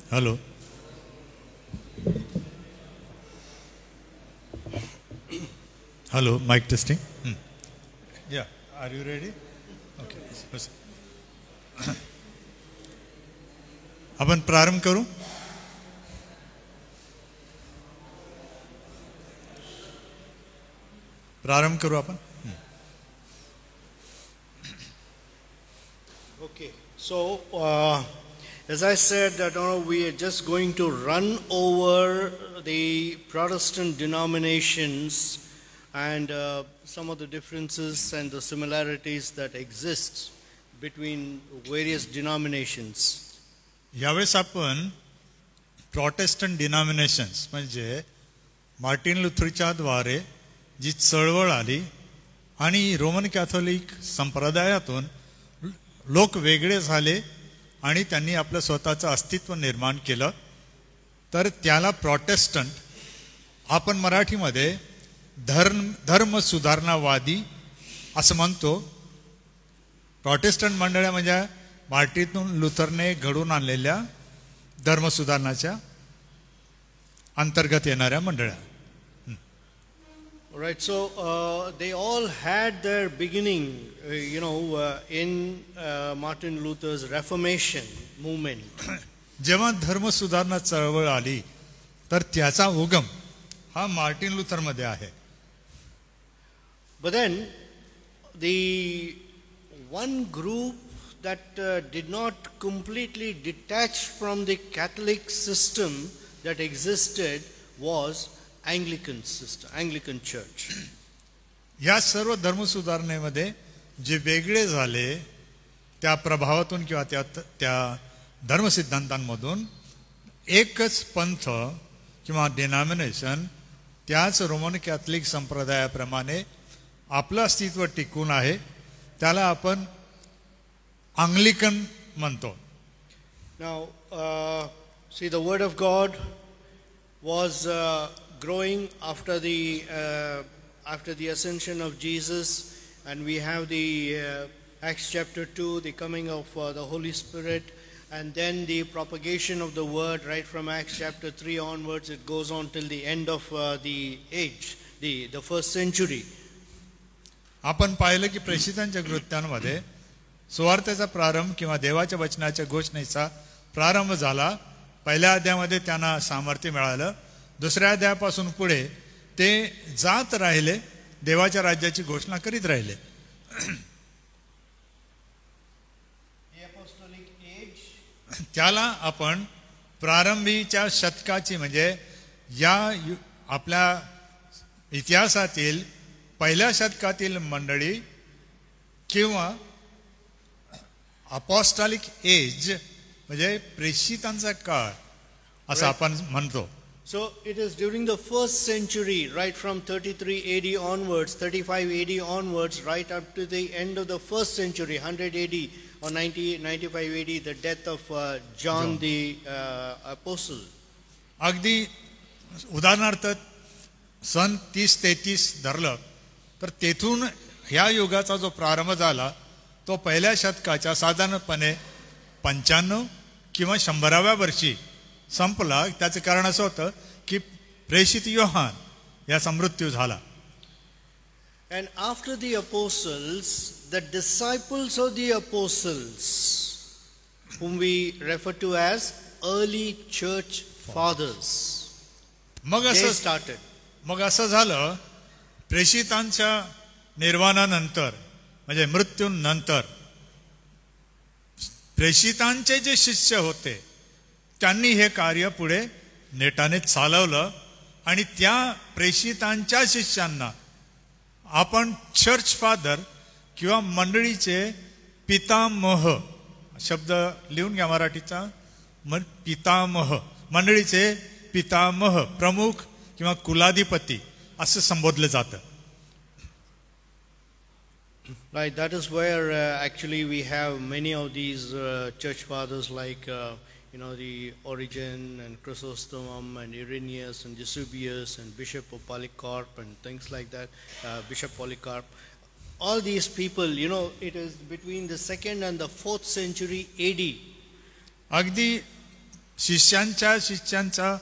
Hello. Hello, mic testing. Yeah, are you ready? Okay. आपण प्रारंभ करू. प्रारंभ करू आपण. Okay, so as I said, we are just going to run over the Protestant denominations and some of the differences and the similarities that exist between various denominations. यावेळेस आपण Protestant डिनॉमिनेशन्स म्हणजे Martin लुथरच्या द्वारे जी चळवळ आली आणि रोमन कॅथोलिक संप्रदायातून लोक वेगळे झाले आणि त्यांनी आपलं स्वतःचं अस्तित्व निर्माण केलं, तर त्याला प्रोटेस्टंट आपण मराठीमध्ये धर्म सुधारणावादी असं म्हणतो. प्रोटेस्टंट मंडळ्या म्हणजे मार्टिन लुथरने घडून आणलेल्या धर्मसुधारणाच्या अंतर्गत येणाऱ्या मंडळ्या. Right, so they all had their beginning, in Martin Luther's Reformation movement. जेव्हा धर्मसुधारणा चळवळ आली तर त्याचा उगम हा मार्टिन लुथर मध्ये आहे. But then the one group that did not completely detach from the Catholic system that existed was Anglican system, Anglican Church. या सर्व धर्मसुधारणेमध्ये जे वेगळे झाले त्या प्रभावातून किंवा त्या धर्मसिद्धांतांमधून एकच पंथ किंवा डिनॉमिनेशन त्याच रोमन कॅथलिक संप्रदायाप्रमाणे आपलं अस्तित्व टिकून आहे, त्याला आपण Anglican म्हणतो. Now, see, the Word of God was growing after the ascension of Jesus, and we have the Acts chapter 2, the coming of the Holy Spirit, and then the propagation of the Word right from Acts chapter 3 onwards. It goes on till the end of the age, the first century. आपण पाहिलं की प्रेषितांच्या कृत्यांमध्ये सुवार्तेचा प्रारंभ किंवा देवाच्या वचनाच्या घोषणेचा प्रारंभ झाला. पहिल्या अध्यायामध्ये त्यांना सामर्थ्य मिळालं. दुसऱ्या अध्यायापासून पुढे ते जात राहिले, देवाच्या राज्याची घोषणा करीत राहिले. त्याला आपण प्रारंभीच्या शतकाची म्हणजे या आपल्या इतिहासातील पहिल्या शतकातील मंडळी किंवा अपॉस्टॉलिक एज म्हणजे प्रेषितांचा काळ असं आपण म्हणतो. So it is during the first century, right from 33 AD onwards, 35 AD onwards, right up to the end of the first century, 100 AD or 95 AD, the death of John the Apostle. अगदी उदाहरणार्थ सन 30-33 धरलं तर तेथून ह्या युगाचा जो प्रारंभ झाला तो पहिल्या शतकाच्या साधारणपणे 95 किंवा 100व्या वर्षी संपला. त्याचं कारण असं होतं की प्रेषित योहान याचा मृत्यू झाला. And after the apostles, the disciples of the apostles, whom we refer to as early church fathers, they started. मग असं झालं, प्रेषितांच्या निर्वाणानंतर म्हणजे मृत्यूनंतर प्रेषितांचे जे शिष्य होते त्यांनी हे कार्य पुढे नेटाने चालवलं आणि त्या प्रेषितांच्या शिष्यांना आपण चर्च फादर किंवा मंडळीचे पितामह शब्द लिहून घ्या मराठीचा. पितामह मंडळीचे पितामह प्रमुख किंवा कुलाधिपती असं संबोधलं जातं. Right, that is where actually we have many of these church fathers like the Origen and Chrysostom and Irenaeus and Eusebius and Bishop of Polycarp and things like that, Bishop Polycarp. All these people, it is between the 2nd and the 4th century AD. अगदी शिष्यांचा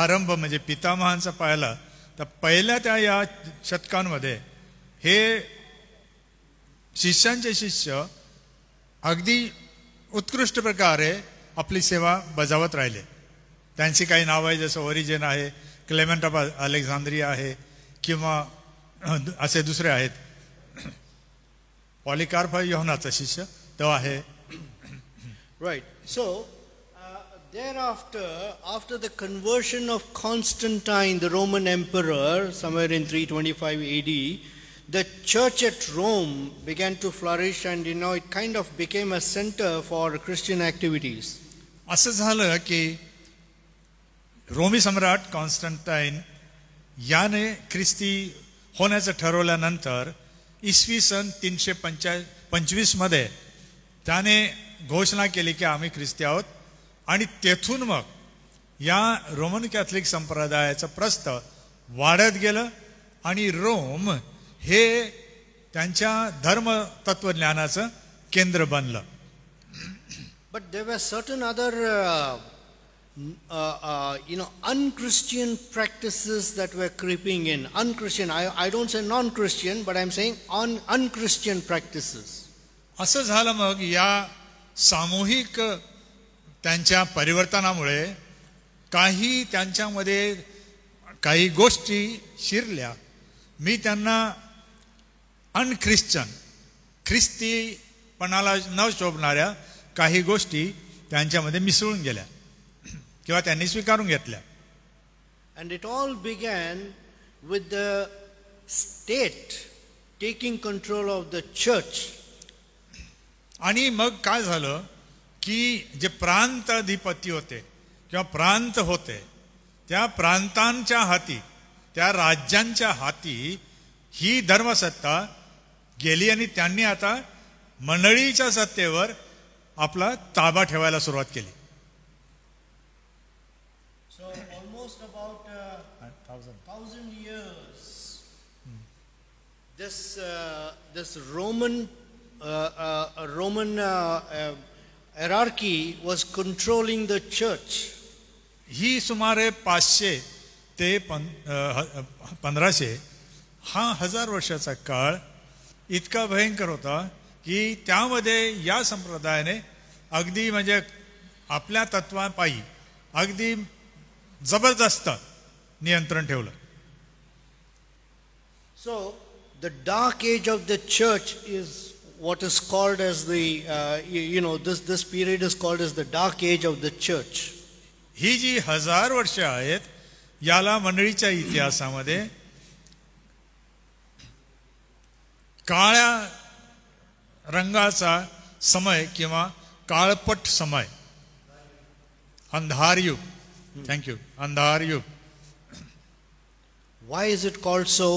आरंभ म्हणजे पितामहांचा पाहिला तर पहिल्या त्या या शतकांमध्ये हे शिष्यांचे शिष्य अगदी उत्कृष्ट प्रकारे आपली सेवा बजावत राहिले. त्यांची काही नावं आहे, जसं ओरिजिन आहे, क्लेमेंट ऑफ अलेक्झांद्रिया आहे, किंवा असे दुसरे आहेत. पॉलिकार्प योहनाचा शिष्य तो आहे. Right. So, thereafter, after the conversion of Constantine, the Roman emperor, somewhere in 325 AD, the church at Rome began to flourish, and it kind of became a center for Christian activities. असं झालं की Romney सम्राट कॉन्स्टंटाईन याने ख्रिस्ती होण्याचं ठरवल्यानंतर इसवी सन 325 मध्ये त्याने घोषणा केली की आम्ही ख्रिस्ती आहोत. आणि तेथून मग या रोमन कॅथलिक संप्रदायाचं प्रस्थ वाढत गेलं आणि रोम हे त्यांच्या धर्म तत्वज्ञानाचं केंद्र बनलं. But there were certain other unchristian practices that were creeping in. Unchristian, I don't say non-Christian, but I'm saying unchristian practices. असं झालं मग या सामूहिक त्यांच्या परिवर्तनामुळे काही त्यांच्यामध्ये काही गोष्टी शिरल्या. मी त्यांना अनख्रिश्चन, ख्रिस्तीपणाला न शोभणाऱ्या काही गोष्टी त्यांच्यामध्ये मिसळून गेल्या किंवा त्यांनी स्वीकारून घेतल्या. And it all began with the state taking control of the church. आणि मग काय झालं की जे प्रांत अधिपती होते किंवा प्रांत होते त्या प्रांतांच्या हाती, त्या राज्यांच्या हाती ही धर्मसत्ता गेली आणि त्यांनी आता मंडळीच्या सत्तेवर आपला ताबा ठेवायला सुरुवात केली. So almost about 1,000 years, this Roman hierarchy was controlling the church. ही सुमारे 500 ते 1500 हा 1000 वर्षाचा काळ इतका भयंकर होता की त्यामध्ये या संप्रदायाने अगदी म्हणजे आपल्या तत्वापायी अगदी जबरदस्त नियंत्रण ठेवलं. So the dark age of the church is what is called as this period is called as the dark age of the church. ही जी 1000 वर्ष आहेत याला मंडळीच्या इतिहासामध्ये काळ्या रंगाचा समय किंवा काळपट समय, अंधार युग. थँक्यू. अंधार युग. Why is it called so?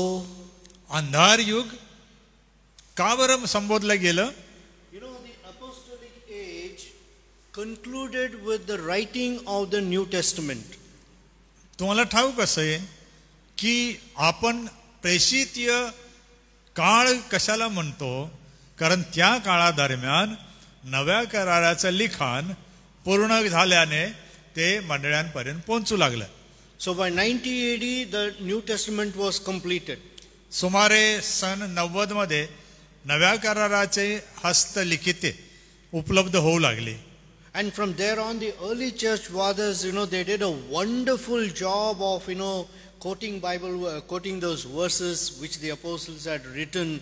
अंधार युग का बरं संबोधलं गेलं? The apostolic age concluded with the writing of the New Testament. तुम्हाला ठाऊक असेल की आपण प्रेषितीय काळ कशाला म्हणतो, कारण त्या काळादरम्यान नव्या कराराचं लिखाण पूर्ण झाल्याने ते मंडळांपर्यंत पोहोचू लागलं. So by 90 AD the New Testament was completed. सुमारे सन 90 मध्ये नव्या कराराचे हस्तलिखिते उपलब्ध होऊ लागले. And from there on the early church fathers, they did a wonderful job of quoting those verses which the apostles had written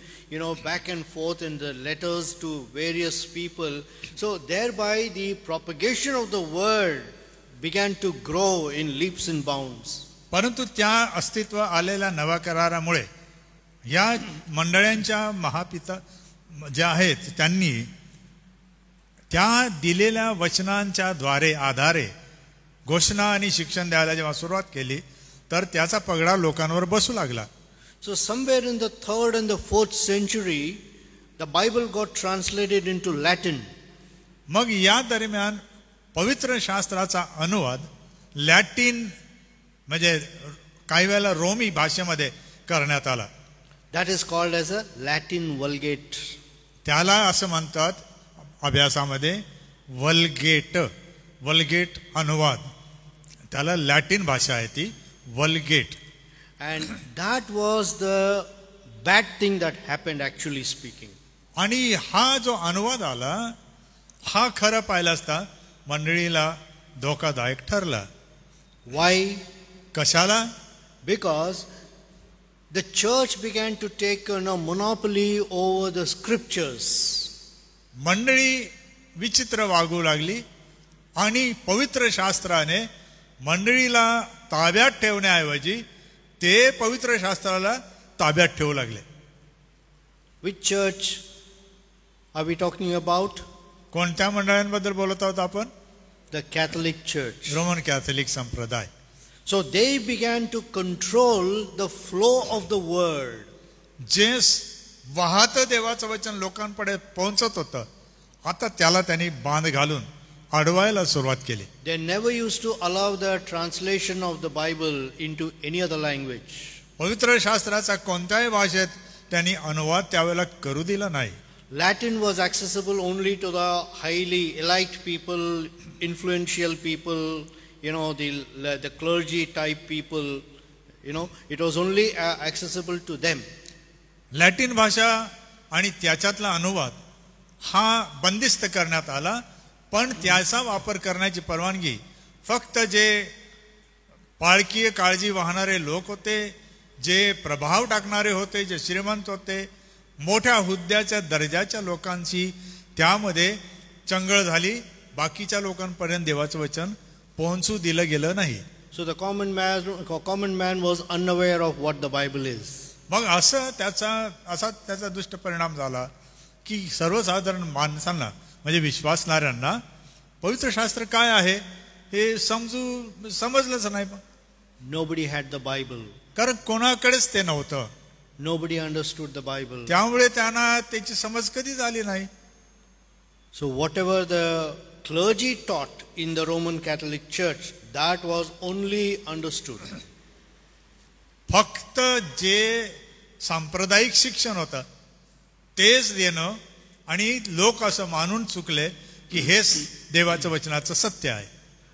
back and forth in the letters to various people. So thereby the propagation of the word began to grow in leaps and bounds. परंतु त्या अस्तित्व आलेल्या नव्या करारामुळे या मंडळांच्या महापिता ज्या आहेत त्यांनी त्या दिलेल्या वचनांच्या आधारे घोषणा आणि शिक्षण द्यायला जेव्हा सुरुवात केली तर त्याचा पगडा लोकांवर बसू लागला. So somewhere in the 3rd and the 4th century the Bible got translated into Latin. मग या दरम्यान पवित्र शास्त्राचा अनुवाद लॅटिन म्हणजे काही वेळेला रोमी भाषेमध्ये करण्यात आला. That is called as a Latin Vulgate. त्याला असं म्हणतात अभ्यासामध्ये वल्गेट. वल्गेट अनुवाद, त्याला लॅटिन भाषा आहे ती वल्गेट. And that was the bad thing that happened, actually speaking. आणि हा जो अनुवाद आला हा खरं पाहिला असता मंडळीला धोकादायक ठरला. Why? कशाला? Because the church began to take a monopoly over the scriptures. मंडळी विचित्र वागू लागली आणि पवित्र शास्त्राने मंडळीला ताब्यात ठेवण्याऐवजी ते पवित्र शास्त्राला ताब्यात ठेवू लागले. Which church are we talking about? कोणत्या मंडळांबद्दल बोलत आहोत आपण? The Catholic Church. Roman Catholic संप्रदाय. So they began to control the flow of the word. जे वाहत देवाचं वचन लोकांकडे पोहोचत होतं आता त्याला त्यांनी बांध घालून अडवायला सुरुवात केली. They never used to allow the translation of the Bible into any other language. पवित्र शास्त्राचा कोणत्याही भाषेत त्यांनी अनुवाद त्यावेळेला करू दिला नाही. Latin was accessible only to the highly elite people, influential people, the clergy type people. It was only accessible to them. Latin भाषा आणि त्याच्यातला अनुवाद हा बंदिस्त करण्यात आला, पण त्याचा वापर करण्याची परवानगी फक्त जे पाळकीय काळजी वाहणारे लोक होते, जे प्रभाव टाकणारे होते, जे श्रीमंत होते, मोठ्या हुद्द्याच्या दर्जाच्या लोकांची त्यामध्ये चंगळ झाली. बाकीच्या लोकांपर्यंत देवाचं वचन पोहोचू दिलं गेलं नाही. So the common man was unaware of what the Bible is. मग त्याचा दुष्ट परिणाम झाला की सर्वसाधारण माणसांना म्हणजे विश्वासणाऱ्यांना पवित्र शास्त्र काय आहे हे समजलंच नाही. Nobody had the Bible. कारण कोणाकडेच ते नव्हतं. Nobody understood the Bible. त्यामुळे त्यांना त्याची समज कधी झाली नाही. So whatever the clergy taught in the Roman Catholic Church, that was only understood. फक्त जे सांप्रदायिक शिक्षण होतं तेच देणं आणि लोक असं मानून चुकले की हेच देवाचं वचनाचं सत्य आहे.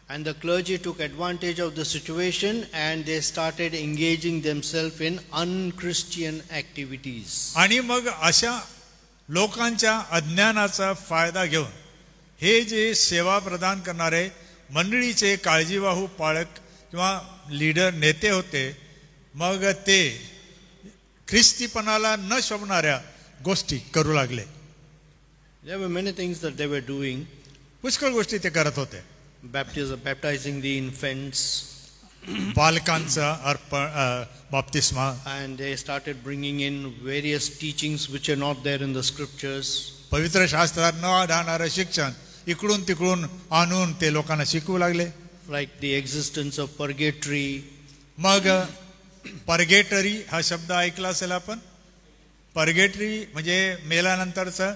And the clergy took advantage of the situation and they started engaging themselves in unchristian activities. आणि मग अशा लोकांच्या अज्ञानाचा फायदा घेऊन हे जे सेवा प्रदान करणारे मंडळीचे काळजीवाहू पाळक किंवा लीडर नेते होते, मग ते ख्रिस्तीपणाला न शोभणाऱ्या गोष्टी करू लागले. There were many things that they were doing. पुष्कळ गोष्टी ते करत होते. Baptizing the infants. बालकांचा बाप्तिस्मा. And they started bringing in various teachings which are not there in the scriptures. पवित्र शास्त्रात न आढळणारं शिक्षण इकडून तिकडून आणून ते लोकांना शिकवू लागले. Like the existence of purgatory. मग पर्गेटरी हा शब्द ऐकला असेल आपण. पर्गेटरी म्हणजे मेल्यानंतरचं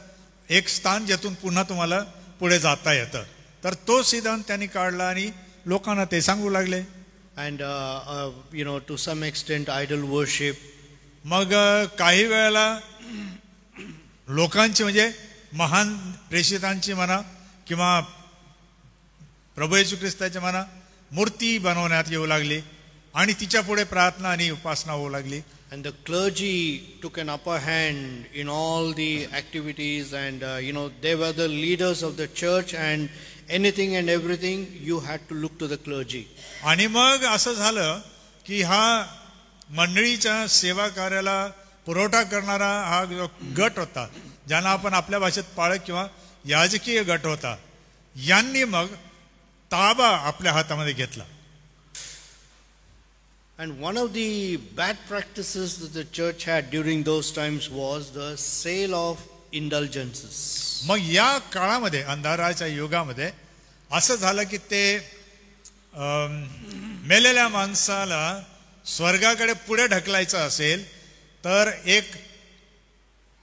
एक स्थान ज्यातून पुन्हा तुम्हाला पुढे जाता येतं. तर तो सिद्धांत त्यांनी काढला आणि लोकांना ते सांगू लागले. And to some extent idol worship. मग काही वेळेला लोकांची म्हणजे महान प्रेषितांची म्हणा किंवा प्रभू येशू ख्रिस्ताची म्हणा मूर्ती बनवण्यात येऊ लागली आणि तिच्या पुढे प्रार्थना आणि उपासना होऊ लागली. And the clergy took an upper hand in all the activities, and they were the leaders of the church, and anything and everything you had to look to the clergy. आणि मग असं झालं की हा मंडळीच्या सेवा कार्याला पुरवठा करणारा हा जो गट होता, ज्यांना आपण आपल्या भाषेत पाळक किंवा याजकीय गट होता, यांनी मग ताबा आपल्या हातामध्ये घेतला. And one of the bad practices that the church had during those times was the sale of indulgences. मग या काळामध्ये अंधाराच्या युगामध्ये असं झालं की ते मेलेल्या माणसाला स्वर्गाकडे पुढे ढकलायचं असेल तर एक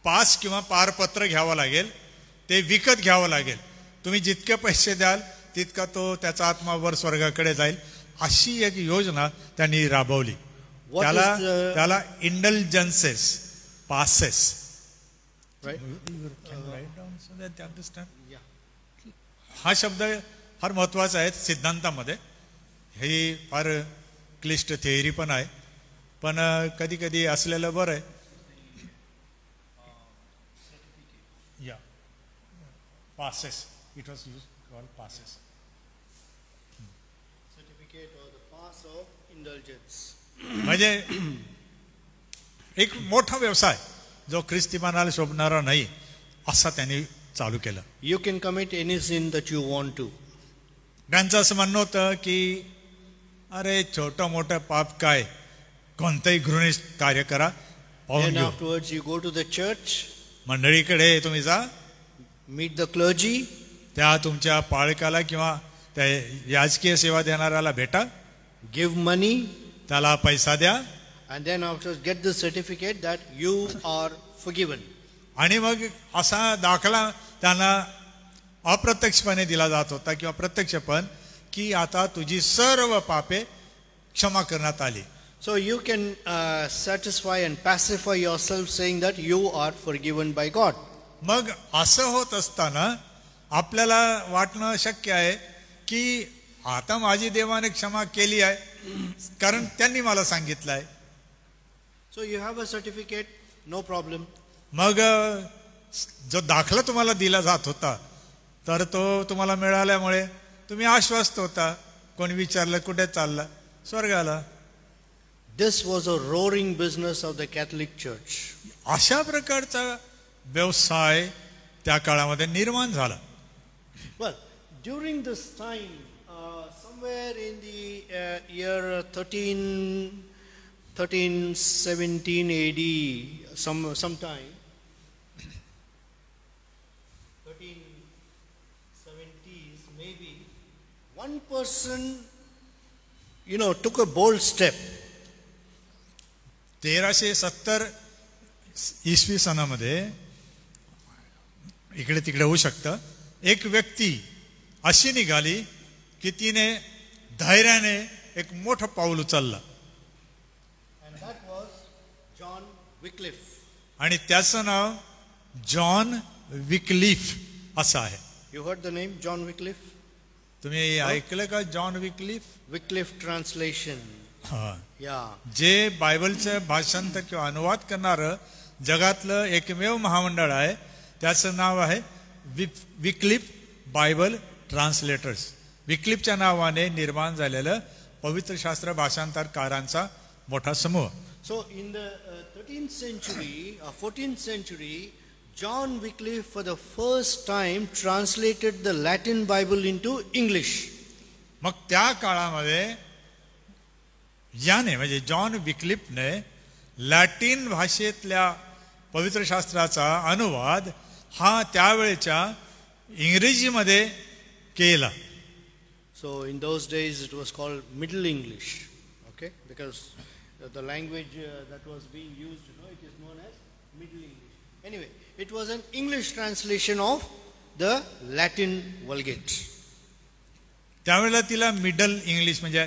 पास किंवा पारपत्र घ्यावं लागेल, ते विकत घ्यावं लागेल. तुम्ही जितके पैसे द्याल तितका तो त्याचा आत्मा वर स्वर्गाकडे जाईल, अशी एक योजना त्यांनी राबवली. त्याला इंडल्जन्सेस पासेस. हा शब्द फार महत्त्वाचं आहे सिद्धांतामध्ये. ही फार क्लिष्ट थिअरी पण आहे, पण कधी कधी असलेलं बरं आहे. या passes, it was used called passes. Certificate or the pass of indulgence. म्हणजे एक मोठा व्यवसाय जो ख्रिस्तीमानाला शोभणारा नाही असा त्यांनी चालू केला. You can commit any sin that you want to. त्यांचं असं म्हणणं होतं की अरे छोटं मोठं पाप काय, कोणतंही घृणित कार्य करा, पाहून Then घेऊ. afterwards you go to the church, मंडळीकडे तुम्ही जा, meet the clergy, त्या तुमच्या पाळकाला किंवा त्या याजकीय सेवा देणाऱ्याला भेटा, give money, त्याला पैसा द्या, and then afterwards get the certificate that you are forgiven. आणि मग असा दाखला त्यांना अप्रत्यक्षपणे दिला जात होता किंवा प्रत्यक्ष पण, की आता तुझी सर्व पापे क्षमा करण्यात आली. So you can satisfy and pacify yourself saying that you are forgiven by God. मग असं होत असताना आपल्याला वाटणं शक्य आहे की आता माझी देवाने क्षमा केली आहे, कारण त्यांनी मला सांगितलं आहे. So you have a certificate, no problem. मग जो दाखला तुम्हाला दिला जात होता तर तो तुम्हाला मिळाल्यामुळे तुम्ही आश्वस्त होता. कोणी विचारलं कुठे चालला, स्वर्गाला. This was a roaring business of the Catholic Church. अशा प्रकारचा व्यवसाय त्या काळामध्ये निर्माण झाला. Well, during this time, somewhere in the year 1317 AD, sometime, 1370s maybe, one person, took a bold step. 1370 इसवी सनामध्ये इकडे तिकडे होऊ शकतं, एक व्यक्ती अशी निघाली की तिने धैर्याने एक मोठं पाऊल उचललं. And that was John Wycliffe. आणि त्याचं नाव जॉन विक्लिफ असं आहे. You heard the name John Wycliffe? तुम्ही ऐकलं का जॉन विक्लिफ? Wycliffe translation. हा, Yeah. जे बायबलचं भाषांतर किंवा अनुवाद करणारं जगातलं एकमेव महामंडळ आहे. त्याचं नाव आहे विक्लिफ बायबल ट्रान्सलेटर्स. विक्लिफच्या नावाने निर्माण झालेलं पवित्र शास्त्र भाषांतरकारांचा मोठा समूह. So in the 13th century or 14th century, John Wycliffe for the first time translated the Latin Bible into English. मग त्या काळामध्ये याने म्हणजे जॉन विक्लिफने लॅटिन भाषेतल्या पवित्र शास्त्राचा अनुवाद हा त्यावेळेच्या इंग्रजीमध्ये केला. So in those days it was called Middle English, okay? Because the language that was being used, it is known as Middle English. Anyway, it was an English translation of the Latin Vulgate. त्यावेळेला तिला middle English म्हणजे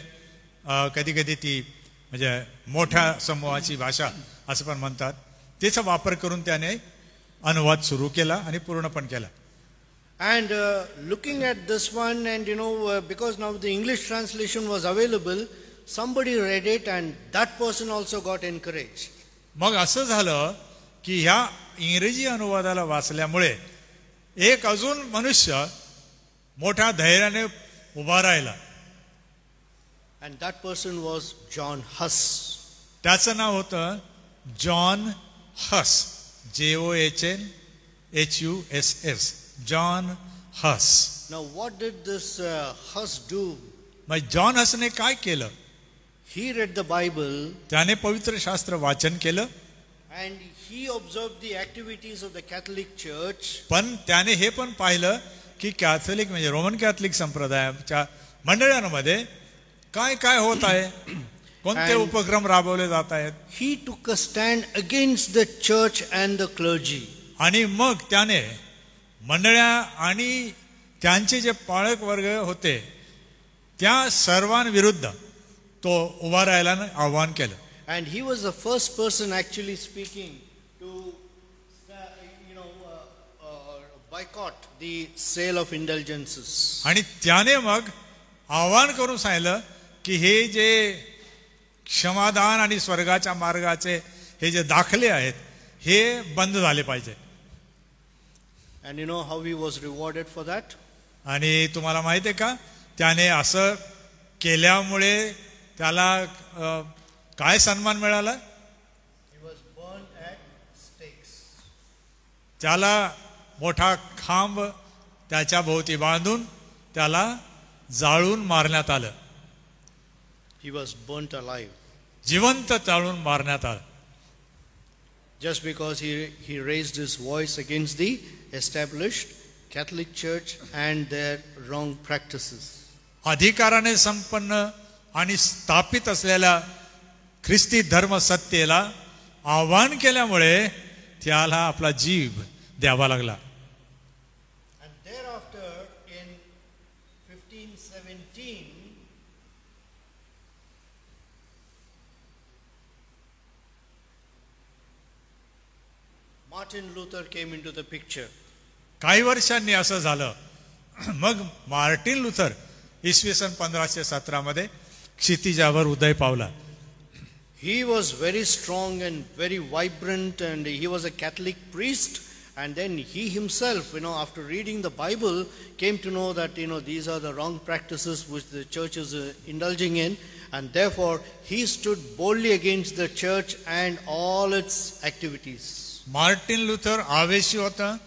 कधी कधी ती म्हणजे मोठ्या समूहाची भाषा असं पण म्हणतात, त्याचा वापर करून त्याने अनुवाद सुरू केला आणि पूर्ण पण केला. And looking at this one, and because now the English translation was available, somebody read it and that person also got encouraged. मग असं झालं की ह्या इंग्रजी अनुवादाला वाचल्यामुळे एक अजून मनुष्य मोठ्या धैर्याने उभा राहिला. And that person was John Huss. त्याचं नाव होतं John Huss. JOHNHUSS. John Huss. Now what did this Huss do? मग जॉन हसने काय केलं? He read the Bible त्याने पवित्र शास्त्र वाचन केलं and he observed the activities of the Catholic Church. पण त्याने हे पण पाहिलं की कॅथलिक म्हणजे रोमन कॅथलिक संप्रदायाच्या मंडळांमध्ये काय काय होत आहे, कोणते उपक्रम राबवले जात आहेत. He took a stand against the church and the clergy. आणि मग त्याने मंडळ्या आणि त्यांचे जे पाळक वर्ग होते त्या सर्वांविरुद्ध तो उभा राहायला आवाहन केलं. And he was the first person actually speaking to boycott the sale of indulgences. आणि त्याने मग आवाहन करून सांगितलं की हे जे क्षमादान आणि स्वर्गाच्या मार्गाचे हे जे दाखले आहेत हे बंद झाले पाहिजे. And you know how he was rewarded for that? आणि तुम्हाला माहिती आहे का त्याने असं केल्यामुळे त्याला काय सन्मान मिळाला? He was burned at stakes. त्याला मोठा खांब त्याच्या भोवती बांधून त्याला जाळून मारण्यात आलं. He was burnt alive. जिवंत जाळून मारण्यात आलं. Just because he raised his voice against the established Catholic Church and their wrong practices. अधिकाराने संपन्न आणि स्थापित असलेल्या ख्रिस्ती धर्म सत्तेला आव्हान केल्यामुळे त्याला आपला जीव द्यावा लागला. And thereafter in 1517 Martin Luther came into the picture. काही वर्षांनी असं झालं मग मार्टिन लुथर इसवी सन 1517 मध्ये क्षितिजावर उदय पावला. He was very strong and very vibrant, and he was a Catholic priest. And then he himself, after reading the Bible, came to know that, these are the wrong practices which the church is indulging in. And therefore, he stood boldly against the church and all its activities. Martin Luther आवेशी होता,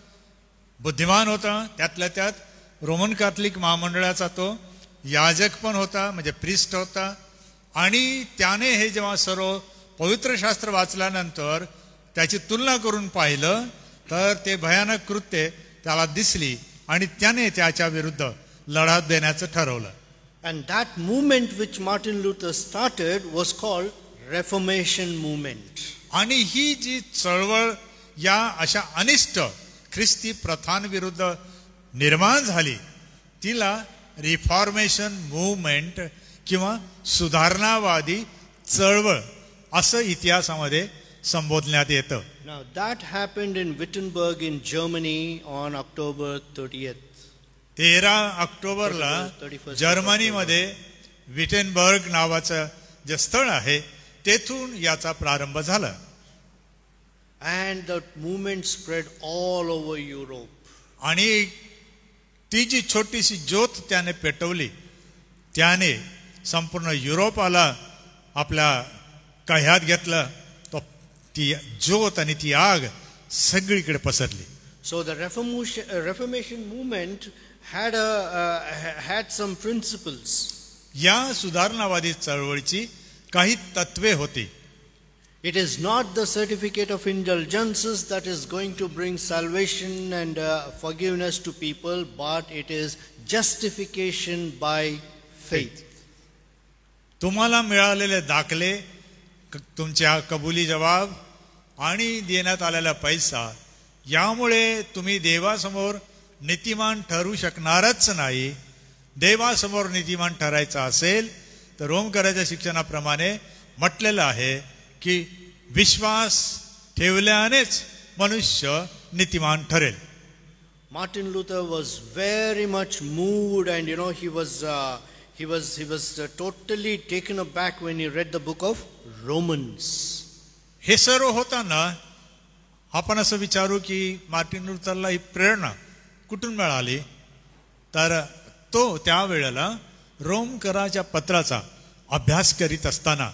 बुद्धिमान होता, त्यातल्या त्यात Roman Catholic महामंडळाचा तो याजक पण होता, म्हणजे प्रिस्ट होता. आणि त्याने हे जेव्हा सर्व पवित्र शास्त्र वाचल्यानंतर त्याची तुलना करून पाहिलं तर ते भयानक कृत्य त्याला दिसली आणि त्याने त्याच्या विरुद्ध लढा देण्याचं ठरवलं. And that movement which Martin Luther started was called Reformation movement. आणि ही जी चळवळ या अशा अनिष्ट ख्रिस्ती प्रथांविरुद्ध निर्माण झाली तिला रिफॉर्मेशन मूवमेंट किंवा सुधारणावादी चळवळ असं इतिहासामध्ये संबोधण्यात येतं. Now that happened in Wittenberg in Germany on October 30th. 13 ऑक्टोबरला जर्मनीमध्ये विटेनबर्ग नावाचं जे स्थळ आहे तेथून याचा प्रारंभ झाला. And the movement spread all over Europe. आणि ती जी छोटीशी ज्योत त्याने पेटवली त्याने संपूर्ण युरोपाला आपल्या कह्यात घेतलं. तो ती ज्योत आणि ती आग सगळीकडे पसरली. So the Reformation movement had some principles. या सुधारणावादी चळवळीची काही तत्वे होती. It is not the certificate of indulgences that is going to bring salvation and forgiveness to people, but it is justification by faith. तुम्हाला मिळालेले दाखले, तुमच्या कबुली जबाब आणि देण्यात आलेला पैसा यामुळे तुम्ही देवासमोर नीतिमान ठरू शकणारच नाही. देवासमोर नीतिमान ठरायचं असेल तर रोमकराच्या शिक्षणाप्रमाणे म्हटलेलं आहे की विश्वास ठेवल्यानेच मनुष्य नीतिमान ठरेल. Martin Luther was very much moved, and he was totally taken aback when he read the book of Romans. हे सर्व होताना आपण असं विचारू की मार्टिन लुथरला ही प्रेरणा कुठून मिळाली, तर तो त्यावेळेला रोमकराच्या पत्राचा अभ्यास करीत असताना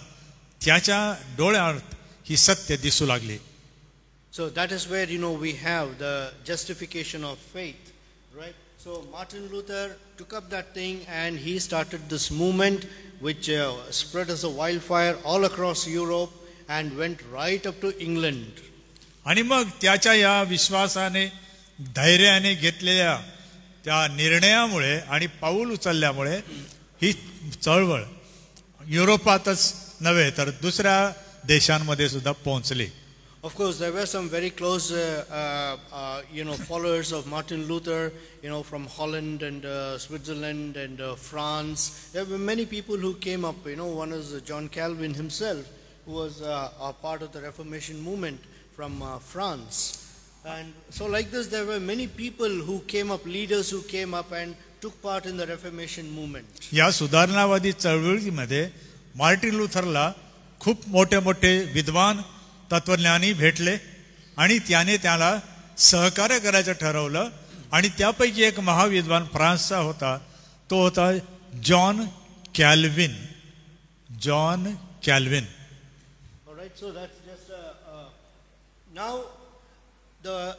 त्याच्या डोळ्यात ही सत्य दिसू लागली. So that is where we have the justification of faith, right? So Martin Luther took up that thing and he started this movement which spread as a wildfire all across Europe and went right up to England. आणि मग त्याच्या या विश्वासाने धैर्याने घेतलेल्या त्या निर्णयामुळे आणि पाऊल उचलल्यामुळे ही चळवळ युरोपातच नव्हे तर दुसऱ्या देशांमध्ये सुद्धा पोहोचली. Of course, there were some very close, followers of Martin Luther, from Holland and Switzerland and France. There were many people who came up. One is John Calvin himself, who was a part of the Reformation movement from France. And so like this, there were many people who came up, leaders who came up and took part in the Reformation movement. या सुधारणावादी चळवळीमध्ये Martin लुथरला खूप मोठे मोठे विद्वान तत्वज्ञानी भेटले आणि त्याने त्याला सहकार्य करायचं ठरवलं आणि त्यापैकी एक महाविद्वान फ्रान्सचा होता, तो होता John Calvin. John Calvin. All right, so that's just now the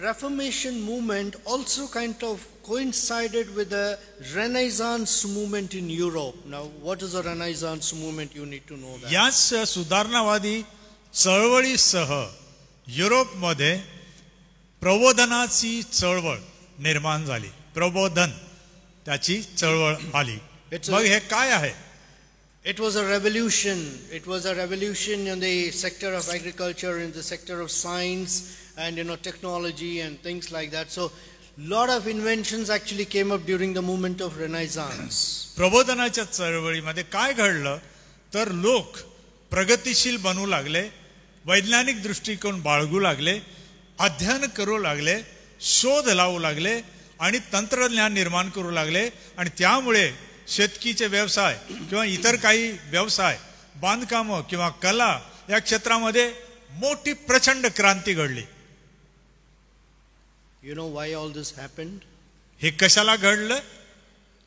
Reformation movement also kind of coincided with the Renaissance movement in Europe. Now, what is a Renaissance movement? You need to know that. याच सुधारणावादी चळवळीसह युरोपमध्ये प्रबोधनाची चळवळ निर्माण झाली. प्रबोधन त्याची चळवळ आली. मग हे काय आहे? It was a revolution. It was a revolution in the sector of agriculture, in the sector of science, and technology and things like that. So, lot of inventions actually came up during the movement of Renaissance. प्रबोधनाच्या चळवळीमध्ये काय घडलं तर लोक प्रगतिशील बनू लागले, वैज्ञानिक दृष्टिकोन बाळगू लागले, अध्ययन करू लागले, शोध लावू लागले आणि तंत्रज्ञान निर्माण करू लागले आणि त्यामुळे शेतकीचे व्यवसाय किंवा इतर काही व्यवसाय, बांधकाम किंवा कला या क्षेत्रामध्ये मोठी प्रचंड क्रांती घडली. You know why all this happened? हे कशाला घडलं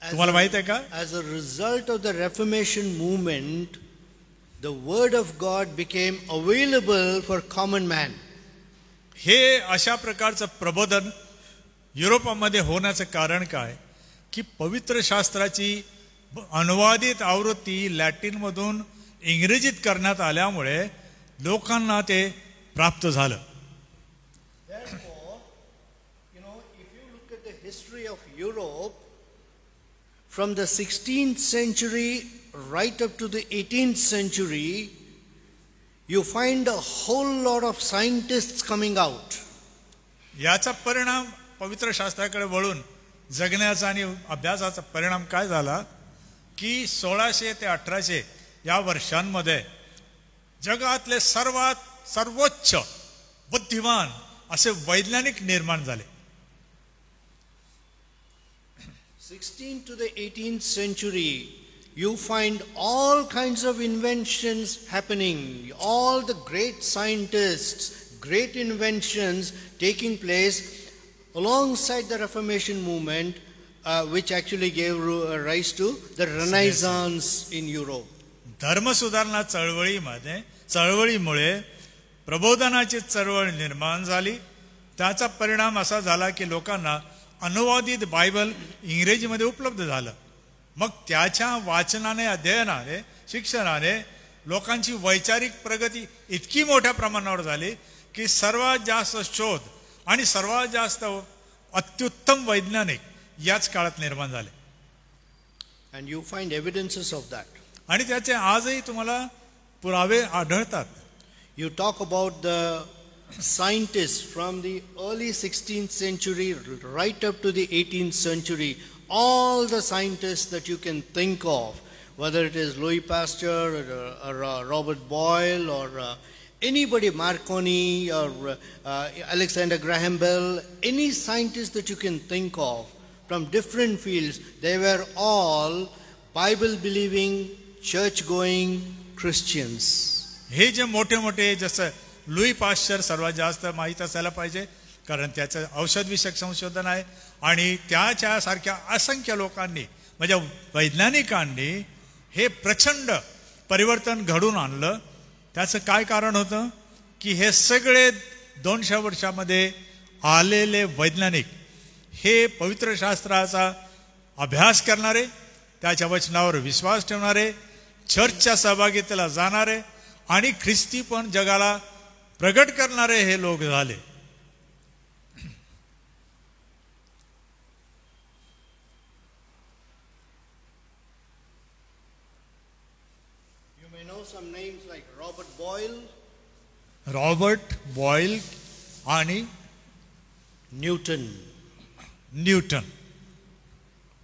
तुम्हाला माहित आहे का? As a result of the Reformation movement, the word of God became available for common man. हे अशा प्रकारचं प्रबोधन युरोपामध्ये होण्याचं कारण काय की पवित्र शास्त्राची अनुवादित आवृत्ती लॅटिन मधून इंग्रजीत करण्यात आल्यामुळे लोकांना ते प्राप्त झालं. Therefore, if you look at the history of Europe from the 16th century right up to the 18th century, you find a whole lot of scientists coming out. याचा परिणाम पवित्र शास्त्राकडे वळून जगण्याचा आणि अभ्यासाचा परिणाम काय झाला की 1600 ते 1800 या वर्षांमध्ये जगातले सर्वोच्च बुद्धिमान असे वैज्ञानिक निर्माण झाले. 16th to the 18th century, you find all kinds of inventions happening, all the great scientists, great inventions taking place alongside the Reformation movement, which actually gave rise to the Renaissance in Europe. धर्मसुधारणा चळवळीमुळे प्रबोधनाची चळवळ निर्माण झाली. त्याचा परिणाम असा झाला की लोकांना अनुवादित बायबल इंग्रजीमध्ये उपलब्ध झालं. मग त्याच्या वाचनाने, अध्ययनाने, शिक्षणाने लोकांची वैचारिक प्रगती इतकी मोठ्या प्रमाणावर झाली की सर्वात जास्त शोध आणि सर्वात जास्त अत्युत्तम वैज्ञानिक याच काळात निर्माण झाले. And you find evidences of that. आणि त्याचे आजही तुम्हाला पुरावे आढळतात. You talk about the scientists from the early 16th century right up to the 18th century, all the scientists that you can think of, whether it is Louis Pasteur or Robert Boyle or anybody, Marconi or Alexander Graham Bell, any scientist that you can think of from different fields, they were all Bible-believing, church-going Christians. हे जे मोठे मोठे जसं Louis Pasteur सर्वात जास्त माहीत असायला पाहिजे कारण त्याचं औषधविषयक संशोधन आहे आणि त्याच्यासारख्या असंख्य लोकांनी म्हणजे वैज्ञानिकांनी हे प्रचंड परिवर्तन घडून आणलं. त्याचं काय कारण होतं की हे सगळे 200 वर्षामध्ये आलेले वैज्ञानिक हे पवित्र शास्त्राचा अभ्यास करणारे, त्याच्या वचनावर विश्वास ठेवणारे, चर्चच्या सहभागितेला जाणारे आणि ख्रिस्ती पण जगाला प्रगट करणारे हे लोक झाले. You may know some names like Robert Boyle, Robert boil आणि Newton. न्यूटन.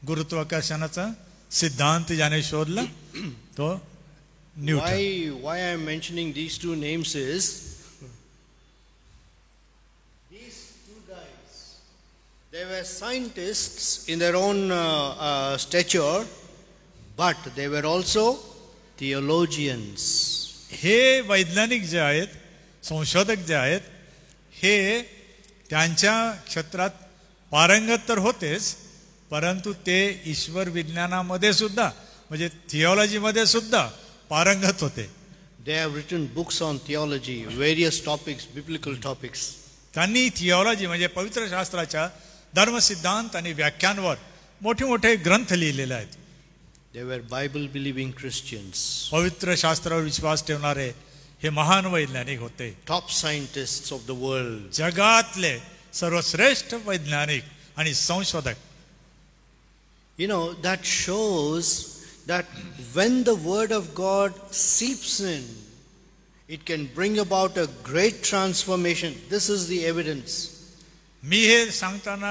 गुरुत्वाकर्षणाचा सिद्धांत ज्याने शोधला तो Newton. Why I am mentioning these two names is these They were scientists in their own stature, but they were also theologians. हे वैज्ञानिक जे आहेत, संशोधक जे आहेत, हे त्यांच्या क्षेत्रात पारंगत तर होतेच, परंतु ते ईश्वर विज्ञानामध्ये सुद्धा म्हणजे थिओलॉजी मध्ये सुद्धा पारंगत होते. They have written books on theology, various topics, biblical topics. त्यांनी थिओलॉजी म्हणजे पवित्र शास्त्राच्या धर्मसिद्धांत आणि व्याख्यांवर मोठे मोठे ग्रंथ लिहिलेले आहेत. They were Bible believing Christians. पवित्र शास्त्रावर विश्वास ठेवणारे हे महान वैज्ञानिक होते. Top scientists of the world. जगातले सर्वश्रेष्ठ वैज्ञानिक आणि संशोधक. You know, that shows that when the word of God seeps in, it can bring about a great transformation. This is the evidence. मी हे सांगताना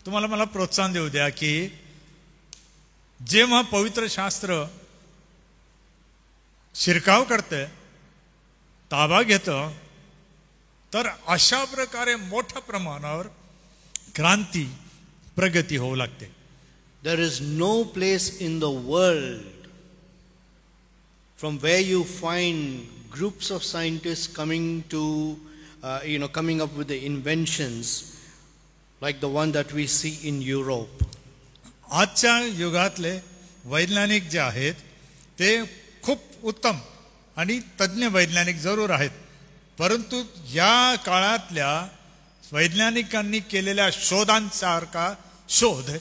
तुम्हाला मला प्रोत्साहन देऊ द्या की जेव्हा पवित्र शास्त्र शिरकाव करते, ताबा घेतं, तर अशा प्रकारे मोठ्या प्रमाणावर क्रांती प्रगती होऊ लागते. There is no place in the world from where you find groups of scientists coming to, coming up with the inventions like the one that we see in Europe. आजच्या युगातले वैज्ञानिक जे आहेत ते खूप उत्तम आणि तज्ञ वैज्ञानिक जरूर आहेत, परंतु या काळातल्या वैज्ञानिकांनी केलेल्या शोधांसारखा शोध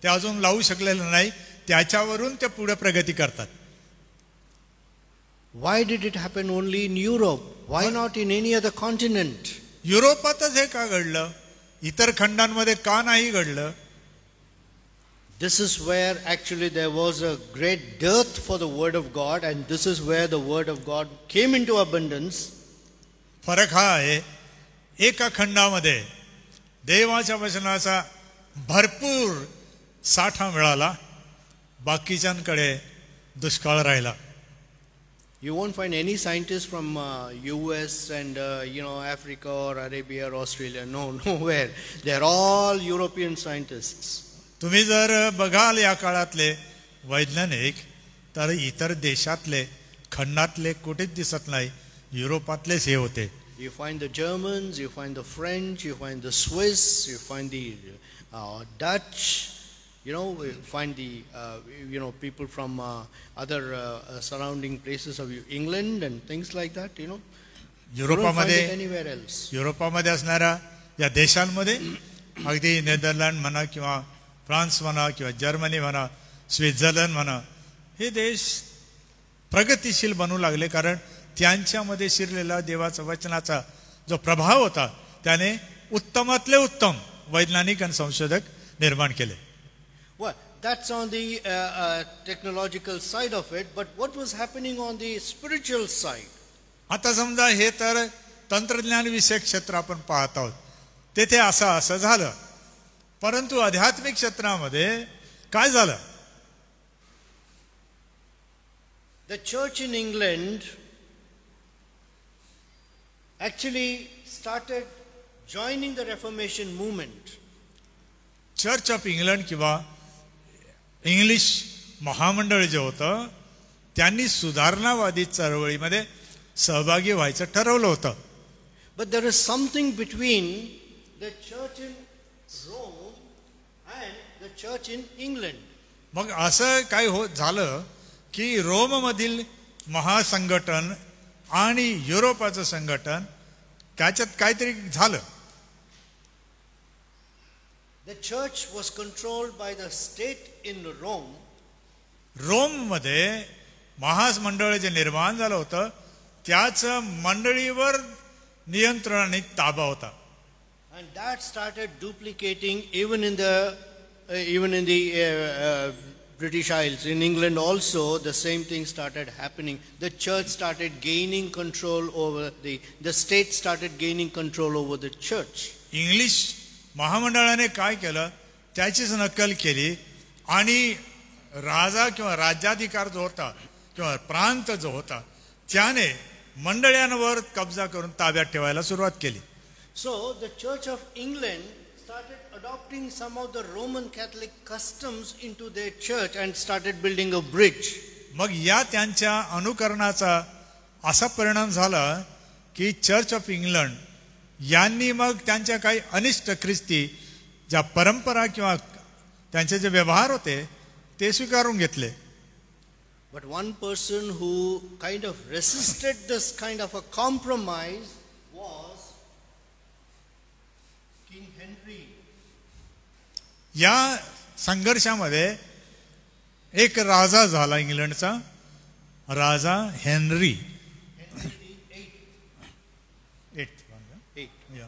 ते अजून लावू शकलेलं नाही. त्याच्यावरून ते पुढे प्रगती करतात. Why did it happen only in Europe? Why not in any other continent? युरोपातच हे का घडलं, इतर खंडांमध्ये का नाही घडलं? This is where actually there was a great dearth for the word of God, and this is where the word of God came into abundance. फरक हा आहे, एका खंडामध्ये देवाच्या वचनाचा भरपूर साठा मिळाला, बाकीच्यांकडे दुष्काळ राहिला. You won't find any scientists from US and Africa or Arabia or Australia. No, nowhere. They are all European scientists. तुम्ही जर बघाल या काळातले वैज्ञानिक तर इतर देशातले खंडातले कुठेच दिसत नाही, युरोपातलेच हे होते. You find the Germans, you find the French, you find the Swiss, you find the Dutch. We find the people from other surrounding places of England and things like that. You don't find it anywhere else. युरोपामध्ये असणाऱ्या या देशांमध्ये अगदी Netherland म्हणा किंवा France म्हणा किंवा Germany म्हणा, Switzerland म्हणा, हे देश प्रगतिशील बनू लागले, कारण त्यांच्यामध्ये शिरलेला देवाचा वचनाचा जो प्रभाव होता त्याने उत्तमातले उत्तम वैज्ञानिक आणि संशोधक निर्माण केले. Well, that's on the technological side of it, but what was happening on the spiritual side? आता समजा हे तर तंत्रज्ञान विषयक क्षेत्र आपण पाहत आहोत, तेथे असं झालं, परंतु आध्यात्मिक क्षेत्रामध्ये काय झालं? The church in England actually started joining the Reformation movement. Church of England किंवा इंग्लिश महामंडळ जे होतं त्यांनी सुधारणावादी चळवळीमध्ये सहभागी व्हायचं ठरवलं होतं. But there is something between the church in Rome and the church in England. मग असं काय झालं की रोम मधील महासंघटन आणि युरोपाचं संघटन त्याच्यात काहीतरी झालं. The church was controlled by the state in Rome. Rome मध्ये महामंडळ जे निर्माण झालं होतं त्याचं मंडळीवर नियंत्रण आणि ताबा होता. And that started duplicating even in the British Isles. In England also the same thing started happening. The church started gaining control over the state started gaining control over the church. English महामंडळाने काय केलं, त्याचीच नक्कल केली आणि राजा किंवा राज्याधिकार जो होता किंवा प्रांत जो होता त्याने मंडळांवर कब्जा करून ताब्यात ठेवायला सुरुवात केली. So the Church of England started adopting some of the Roman Catholic customs into their church and started building a bridge. मग या त्यांच्या अनुकरणाचा असा परिणाम झाला की चर्च ऑफ इंग्लंड यांनी मग त्यांच्या काही अनिष्ट ख्रिस्ती ज्या परंपरा किंवा त्यांचे जे व्यवहार होते ते स्वीकारून घेतले. But one person who kind of resisted this kind of a compromise was King Henry. या संघर्षामध्ये एक राजा झाला इंग्लंडचा, राजा Henry.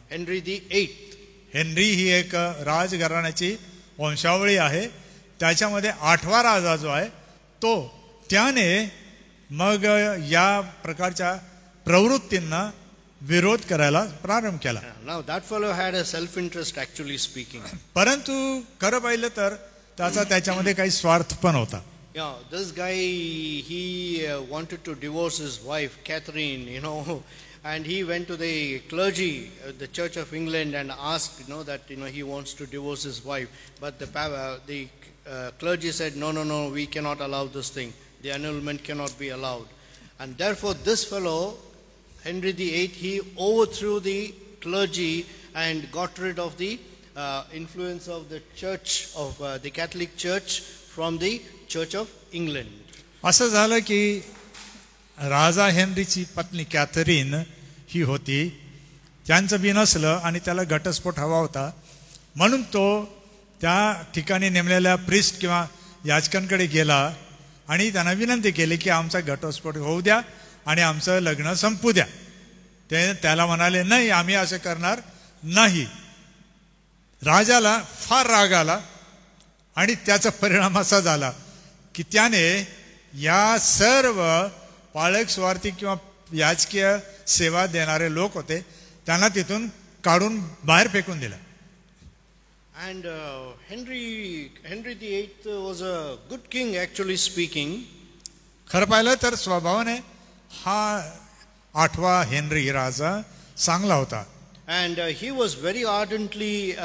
Henry the Eighth. Henry ही एक राजघराण्याची वंशावळी आहे. त्याच्यामध्ये 8वा राजा जो आहे तो, त्याने मग या प्रकारच्या प्रवृत्तींना विरोध करायला प्रारंभ केला. Now that fellow had a self-interest, actually speaking. परंतु खरं पाहिलं तर त्याचा त्याच्यामध्ये काही स्वार्थ पण होता. Yeah, this guy, he wanted to divorce his wife, Catherine, and he went to the clergy, the Church of England, and asked, that, he wants to divorce his wife. But the clergy said, no, we cannot allow this thing. The annulment cannot be allowed. And therefore, this fellow, Henry VIII, he overthrew the clergy and got rid of the influence of the church, of the Catholic Church from the Church of England. असं झालं की राजा हेनरीची पत्नी Catherine ही होती, त्यांचं बी नसलं आणि त्याला घटस्फोट हवा होता, म्हणून तो त्या ठिकाणी नेमलेल्या प्रिस्ट किंवा याचकांकडे गेला आणि त्यांना विनंती केली की आमचा घटस्फोट होऊ द्या आणि आमचं लग्न संपू द्या. ते त्याला म्हणाले नाही, आम्ही असं करणार नाही. राजाला फार राग आला आणि त्याचा परिणाम असा झाला की त्याने या सर्व पाळक स्वार्थी किंवा याचकीय सेवा देणारे लोक होते त्यांना तिथून काढून बाहेर फेकून दिलं. And Henry VIII was a good king, actually speaking. खरं पाहिलं तर स्वभावाने हा 8वा हेनरी राजा चांगला होता. And he was very ardently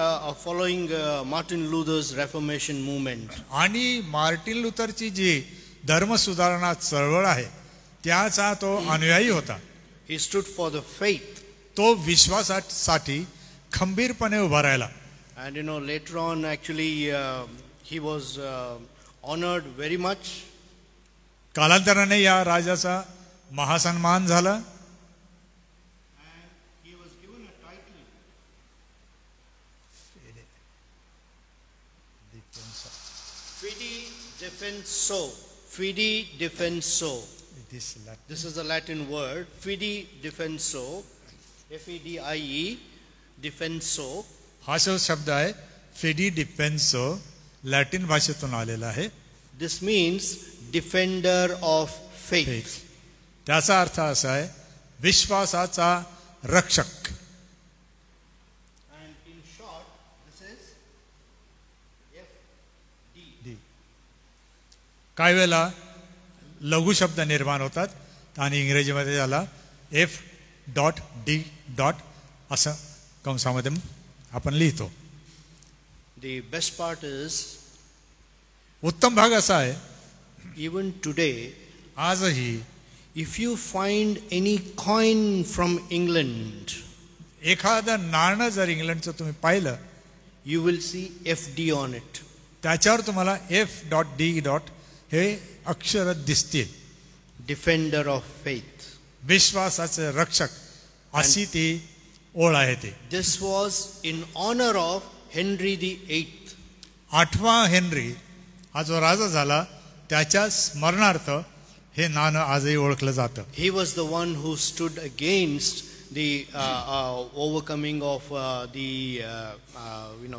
following Martin Luther's Reformation movement. आणि मार्टिन लुथरची जी धर्म सुधारणा चळवळ आहे त्याचा तो अनुयायी होता. He stood for the faith. तो विश्वासासाठी खंबीरपणे उभा राहिला. And later on, actually, he was honored very much. कालांतराने या राजाचा महासन्मान झाला. And he was given a title. Fide Defenso. Fide Defenso. This is the Latin word. Fide Defenso. F-E-D-I-E. Defenso. हा शब्द आहे फिडी डिफेन्सो, लॅटिन भाषेतून आलेला आहे. This means defender of faith. त्याचा अर्थ असा आहे विश्वासाचा रक्षक. And in short, this is F-D. काही वेळेला लघु शब्द निर्माण होतात आणि इंग्रजीमध्ये त्याला F.D. असं कंसामध्ये आपण लिहितो. The best part is, उत्तम भाग असा आहे even today, आजही if you find any coin from England, एखादं नाणं जर इंग्लंडचं तुम्ही पाहिलं, you will see FD on it. त्याच्यावर तुम्हाला F.D. हे अक्षर दिसतील. Defender of faith. विश्वासाचे रक्षक अशी ती ओळ आहे ते. This was in honor of Henry VIII. 8वा हेनरी हा जो राजा झाला त्याच्या स्मरणार्थ हे नाणं आजही ओळखलं जातं. He was the one who stood against the overcoming of the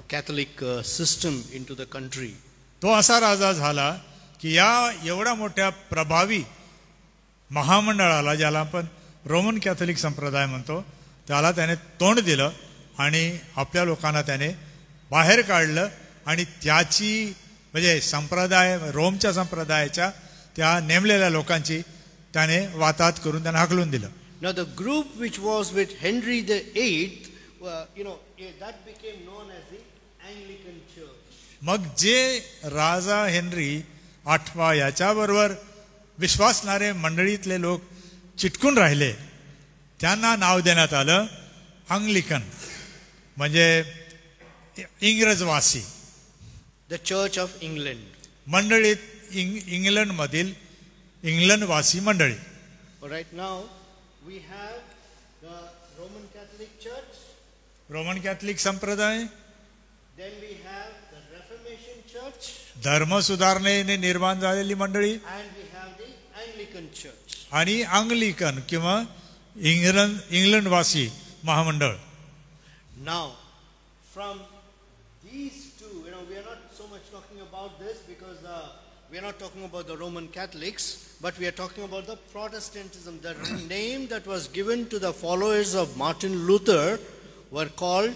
Catholic system into the country. तो असा राजा झाला की या एवढ्या मोठ्या प्रभावी महामंडळाला, ज्याला आपण रोमन कॅथोलिक संप्रदाय म्हणतो, त्याला त्याने तोंड दिलं आणि आपल्या लोकांना त्याने बाहेर काढलं आणि त्याची म्हणजे संप्रदाय, रोमच्या संप्रदायाच्या त्या नेमलेल्या लोकांची त्याने वाताहत करून त्यांना हाकलून दिलं. Now the group which was with Henry VIII, that became known as the Anglican Church. मग जे राजा हेनरी आठवा याच्याबरोबर विश्वासणारे मंडळीतले लोक चिटकून राहिले त्यांना नाव देण्यात आलं अंग्लिकन, म्हणजे इंग्रजवासी. The Church of England. मंडळीत इंग्लंडमधील इंग्लंडवासी मंडळी. Right now we have the Roman Catholic Church. Roman Catholic संप्रदाय. Then we have the Reformation Church. धर्म सुधारणेने निर्माण झालेली मंडळी. And we have the Anglican Church. आणि अंग्लिकन किंवा इंग्लंडवासी महामंडळ. Now, from these two, we are not so much talking about this because we are not talking about the Roman Catholics, but we are talking about the Protestantism. The name that was given to the followers of Martin Luther were called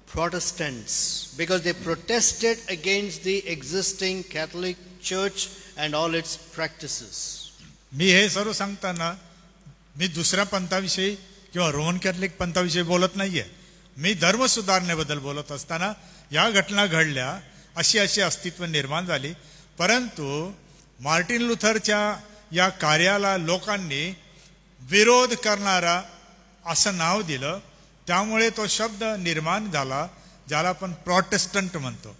Protestants because they protested against the existing Catholic Church and all its practices. मी हे सर्व सांगताना मी दुसऱ्या पंथाविषयी किंवा Roman Catholic पंथाविषयी बोलत नाहीये. मी धर्म सुधारणेबद्दल बोलत असताना या घटना घडल्या, अशी अस्तित्व निर्माण झाली. परंतु मार्टिन लुथरच्या या कार्याला लोकांनी विरोध करणारा असं नाव दिलं. त्यामुळे तो शब्द निर्माण झाला ज्याला आपण प्रोटेस्टंट म्हणतो.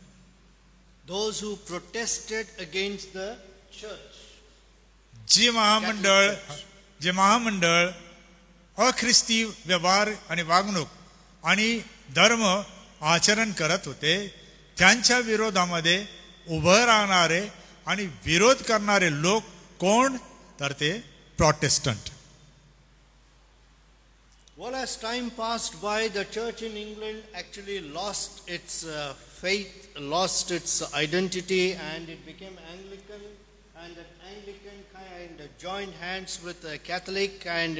Those who protested against the church. जे महामंडळ अख्रिस्ती व्यवहार आणि वागणूक आणि धर्म आचरण करत होते त्यांच्या विरोधामध्ये उभं राहणारे आणि विरोध करणारे लोक कोण, तर ते Protestant. Well, as time passed by, the church in England actually lost its faith, lost its identity, and it became Anglican. And that Anglican kind of joined hands with the Catholic, and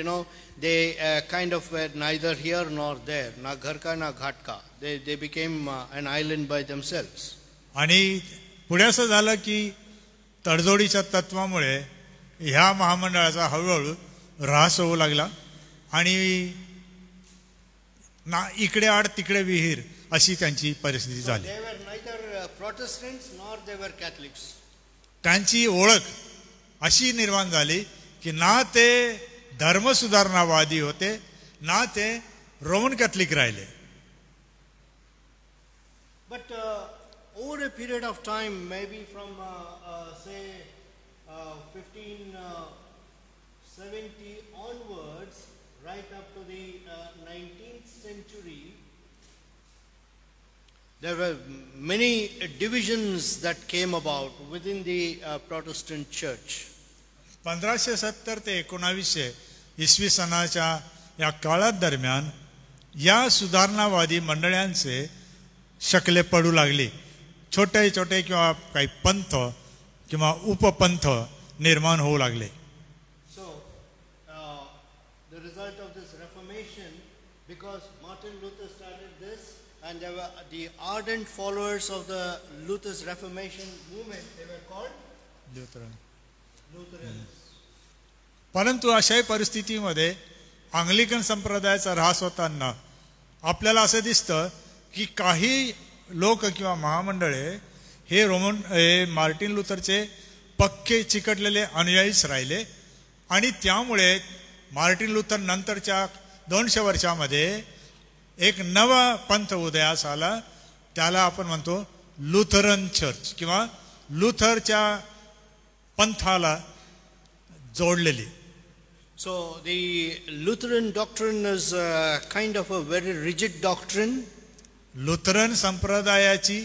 they kind of were neither here nor there, na ghar ka na ghat ka. They became an island by themselves. आणि पुढे असं झालं की तडजोडीच्या तत्वामुळे ह्या महामंडळाचा हळूहळू ऱ्हास होऊ लागला आणि ना इकडे आड तिकडे विहीर अशी त्यांची परिस्थिती झाली. They were neither Protestants nor they were Catholics. त्यांची ओळख अशी निर्माण झाली की ना ते धर्म सुधारणावादी होते ना ते रोमन कॅथलिक राहिले. But over a period of time, maybe from say 1570 onwards, right up to the 19th century, there were many divisions that came about within the Protestant church. 1570 ते 1900 इसवी सनाच्या या काळात दरम्यान या सुधारणावादी मंडळांचे शकले पडू लागले. छोटे छोटे किंवा काही पंथ किंवा उपपंथ निर्माण होऊ लागले. So the result of this Reformation, because Martin Luther started this, and there were the ardent followers of the Luther's Reformation movement, they were called Lutherans. परंतु अशाही परिस्थितीमध्ये अंग्लिकन संप्रदायाचा ऱ्हास होताना आपल्याला असं दिसतं की काही लोक किंवा महामंडळे हे मार्टिन लुथरचे पक्के चिकटलेले अनुयायीच राहिले आणि त्यामुळे मार्टिन लुथर नंतरच्या 200 वर्षामध्ये एक नवा पंथ उदयास आला. त्याला आपण म्हणतो लुथरन चर्च किंवा लुथरच्या पंथाला जोडलेली. So the Lutheran doctrine is kind of a very rigid doctrine. Lutheran संप्रदायाची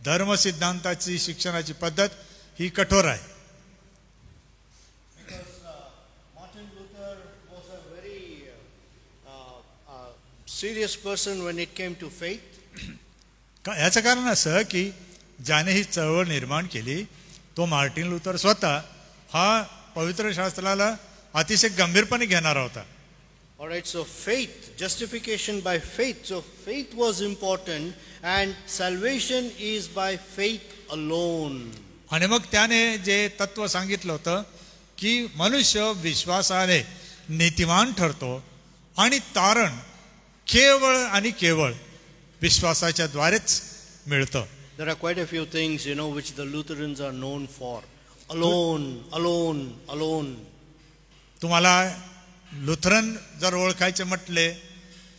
धर्म सिद्धांताची शिक्षणाची पद्धत ही कठोर आहे. Because Martin Luther was a very serious person when it came to faith. याचं कारण असं की ज्याने ही चळवळ निर्माण केली तो मार्टिन लुथर स्वतः हा पवित्र शास्त्राला अतिशय गंभीरपणे घेणारा होता. All right, so faith, justification by faith. So faith was important, and salvation is by faith alone. आणि मग त्याने जे तत्व सांगितलं होतं की मनुष्य विश्वासाने नीतिमान ठरतो आणि तारण केवळ आणि केवळ विश्वासाच्या द्वारेच मिळतं. There are quite a few things, which the Lutherans are known for. Alone, alone, alone. तुम्हाला लुथरन जर ओळखायचे म्हटले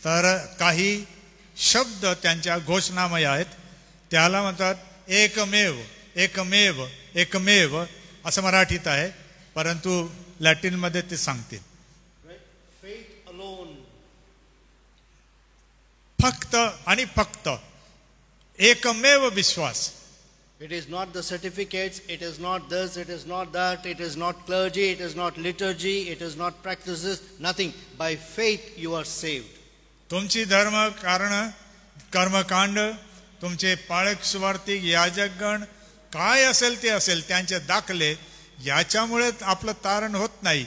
तर काही शब्द त्यांच्या घोषणामय आहेत. त्याला म्हणतात एकमेव, एकमेव, एकमेव असं मराठीत आहे, परंतु लॅटिनमध्ये ते सांगतील. Faith alone. फक्त आणि फक्त एकमेव विश्वास. It is not the certificates, it is not this, it is not that, it is not clergy, it is not liturgy, it is not practices, nothing. By faith you are saved. तुमची धर्म कारण कर्मकांड, तुमचे पाळक सुवार्तिक याजकगण काय असेल ते असेल, त्यांचे दाखले, याच्यामुळे आपलं तारण होत नाही.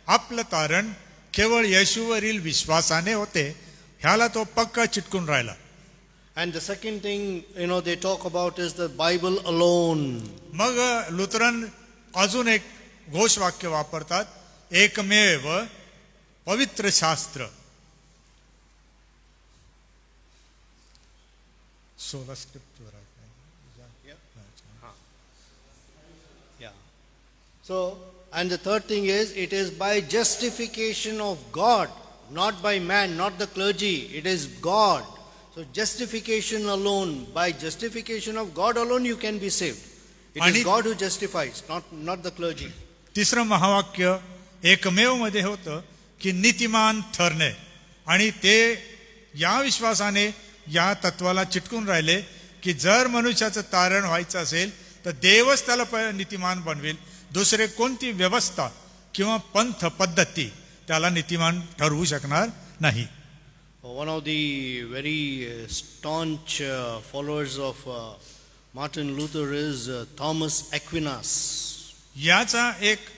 आपलं तारण केवळ येशूवरील विश्वासाने होते. ह्याला तो पक्का चिटकून राहिला. And the second thing, they talk about is the Bible alone. मग लुथरन अजून एक घोषवाक्य वापरतात, एकमेव पवित्र शास्त्र. 16 scripture. Yeah. So, and the third thing is, it is by justification of God, not by man, not the clergy. It is God. So justification alone, by justification of God alone you can be saved. It is God who justifies, not the clergy. तिसरं महावाक्य एकमेव मध्ये होतं की नीतिमान ठरणे, आणि ते या विश्वासाने या तत्वाला चिटकून राहिले की जर मनुष्याचं तारण व्हायचं असेल तर देवच त्याला नीतिमान बनवेल. दुसरे कोणती व्यवस्था किंवा पंथ पद्धती त्याला नीतिमान ठरवू शकणार नाही. One of the very staunch followers of Martin Luther is Thomas Aquinas. याचा एक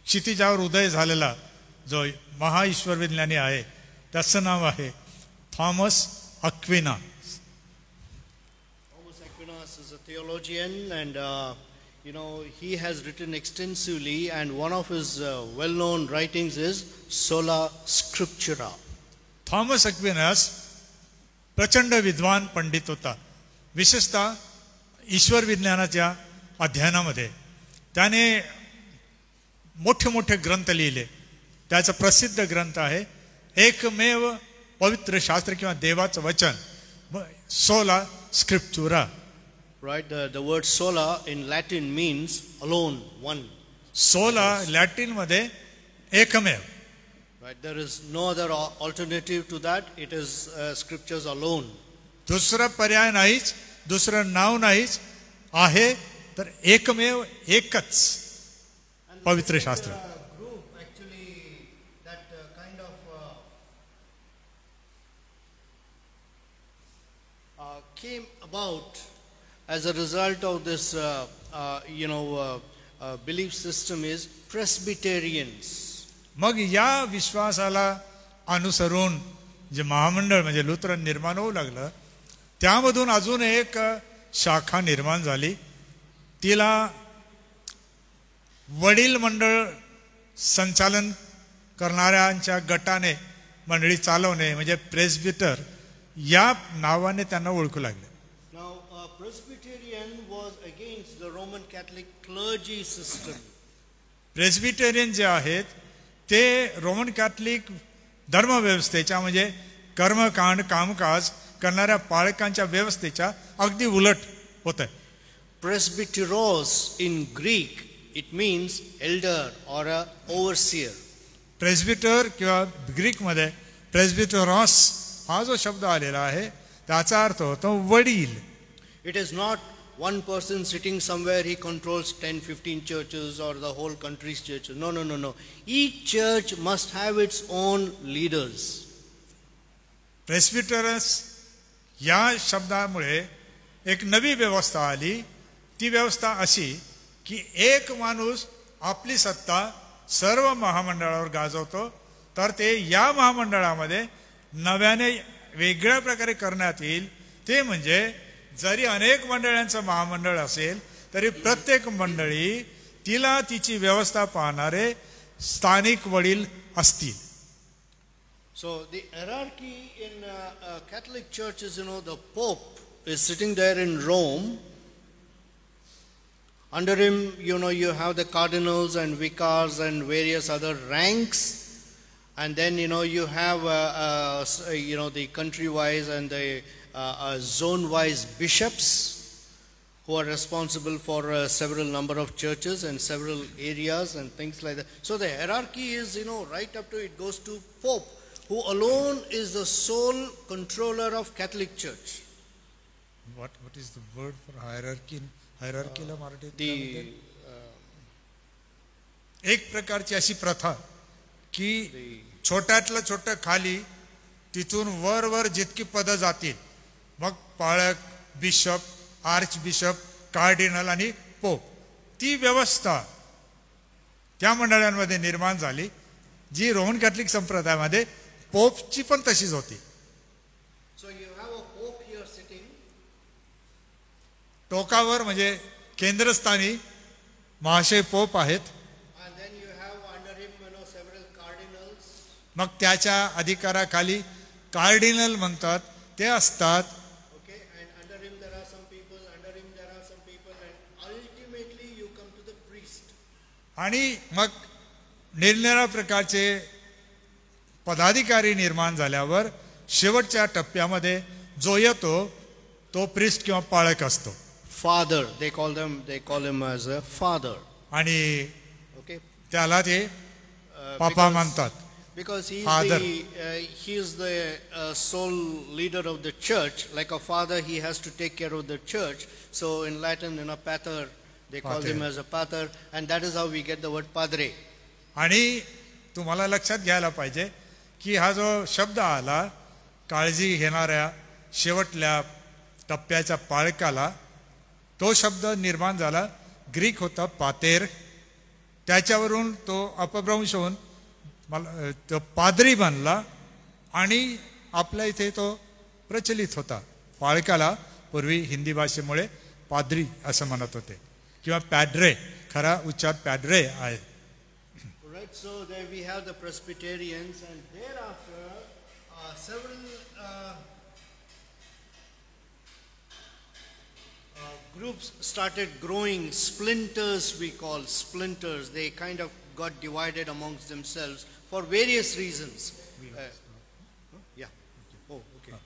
क्षितिजावर उदय झालेला जो महाईश्वर विज्ञानी आहे, त्याचं नाव आहे Thomas अक्विनास. Thomas Aquinas is a theologian, and he has written extensively, and one of his well-known writings is Sola Scriptura. Thomas Aquinas प्रचंड विद्वान पंडित होता, विशेषतः ईश्वर विज्ञानाच्या अध्ययनामध्ये. त्याने मोठे मोठे ग्रंथ लिहिले. त्याचा प्रसिद्ध ग्रंथ आहे एकमेव पवित्र शास्त्र किंवा देवाचं वचन, सोला स्क्रिप्चुरा. Right, the word sola in Latin means alone, one. सोला लॅटिन मध्ये एकमेव. Right, there is no other alternative to that. It is scriptures alone. दुसरा पर्याय नाहीच, दुसरं नाव नाहीच आहे, तर एकमेव एकच पवित्र शास्त्र. Group actually that kind of came about as a result of this belief system is Presbyterians. मग या विश्वासाला अनुसरून जे महामंडळ म्हणजे लुथरन निर्माण होऊ लागलं, त्यामधून अजून एक शाखा निर्माण झाली. तिला वडील मंडळ संचालन करणाऱ्यांच्या गटाने मंडळी चालवणे म्हणजे प्रेस्बिटर या नावाने त्यांना ओळखू लागले. Presbyterian was against the Roman Catholic clergy system. Presbyterian जे आहेत ते रोमन कॅथलिक धर्मव्यवस्थेच्या म्हणजे कर्मकांड कामकाज करणाऱ्या पाळकांच्या व्यवस्थेच्या अगदी उलट होत आहे. Presbyteros in Greek, it means elder or a overseer. Presbyter किंवा ग्रीक मध्ये प्रेस्बिटरॉस हा जो शब्द आलेला आहे त्याचा अर्थ होतो वडील. It is not one person sitting somewhere, he controls 10-15 churches or the whole country's churches. No. Each church must have its own leaders. प्रेस्बिटरस या शब्दामुळे एक नवी व्यवस्था आली. ती व्यवस्था अशी की एक माणूस आपली सत्ता सर्व महामंडळावर गाजवतो, तर ते या महामंडळामध्ये नव्याने वेगळ्या प्रकारे करण्यात येईल. ते म्हणजे जरी अनेक मंडळांचं महामंडळ असेल तरी प्रत्येक मंडळी तिला तिची व्यवस्था पाहणारे स्थानिक वडील असतील. So the hierarchy in Catholic Church is, the Pope is sitting there in Rome. Under him, you have the cardinals and vicars and various other ranks. And then, you have, the country-wise and the zone-wise bishops who are responsible for several number of churches and several areas and things like that. So the hierarchy is, right up to it goes to Pope, who alone is the sole controller of Catholic Church. What is the word for hierarchy? Hierarchy ला मराठीत एक प्रकारची अशी प्रथा की छोट्यातलं छोटं खाली तिथून वर वर जितकी पद जातील मग पाळक बिशप आर्च बिशप कार्डिनल आणि पोप ती व्यवस्था त्या मंडळांमध्ये निर्माण झाली जी रोमन कॅथलिक संप्रदायामध्ये पोपची पण तशीच होती. टोकावर म्हणजे केंद्रस्थानी महाशय पोप आहेत. मग त्याच्या अधिकाराखाली कार्डिनल म्हणतात ते असतात. आणि मग निरनिराळ्या प्रकारचे पदाधिकारी निर्माण झाल्यावर शेवटच्या टप्प्यामध्ये जो येतो तो प्रिस्ट किंवा पाळक असतो. Father, they call him as a father. आणि त्याला ते पापा म्हणतात. Because he is the sole leader of the church. Like a father, he has to take care of the church. So in Latin, pater, they call him as a pater, and that is how we get the word padre. आणि तुम्हाला लक्षात घ्यायला पाहिजे की हा जो शब्द आला काळजी घेणाऱ्या शेवटल्या टप्प्याच्या पाळकाला तो शब्द निर्माण झाला ग्रीक होता पातेर त्याच्यावरून तो अपभ्रंश होऊन तो पादरी बनला आणि आपल्या इथे तो प्रचलित होता. पाळकाला पूर्वी हिंदी भाषेमुळे पादरी असं म्हणत होते किंवा पॅड्रे खरा उच्चार पॅड्रे आहे. Right, so there we have the Presbyterians, and thereafter several groups started growing. Splinters, we call splinters. They kind of got divided amongst themselves for various reasons. Yeah. Oh, okay.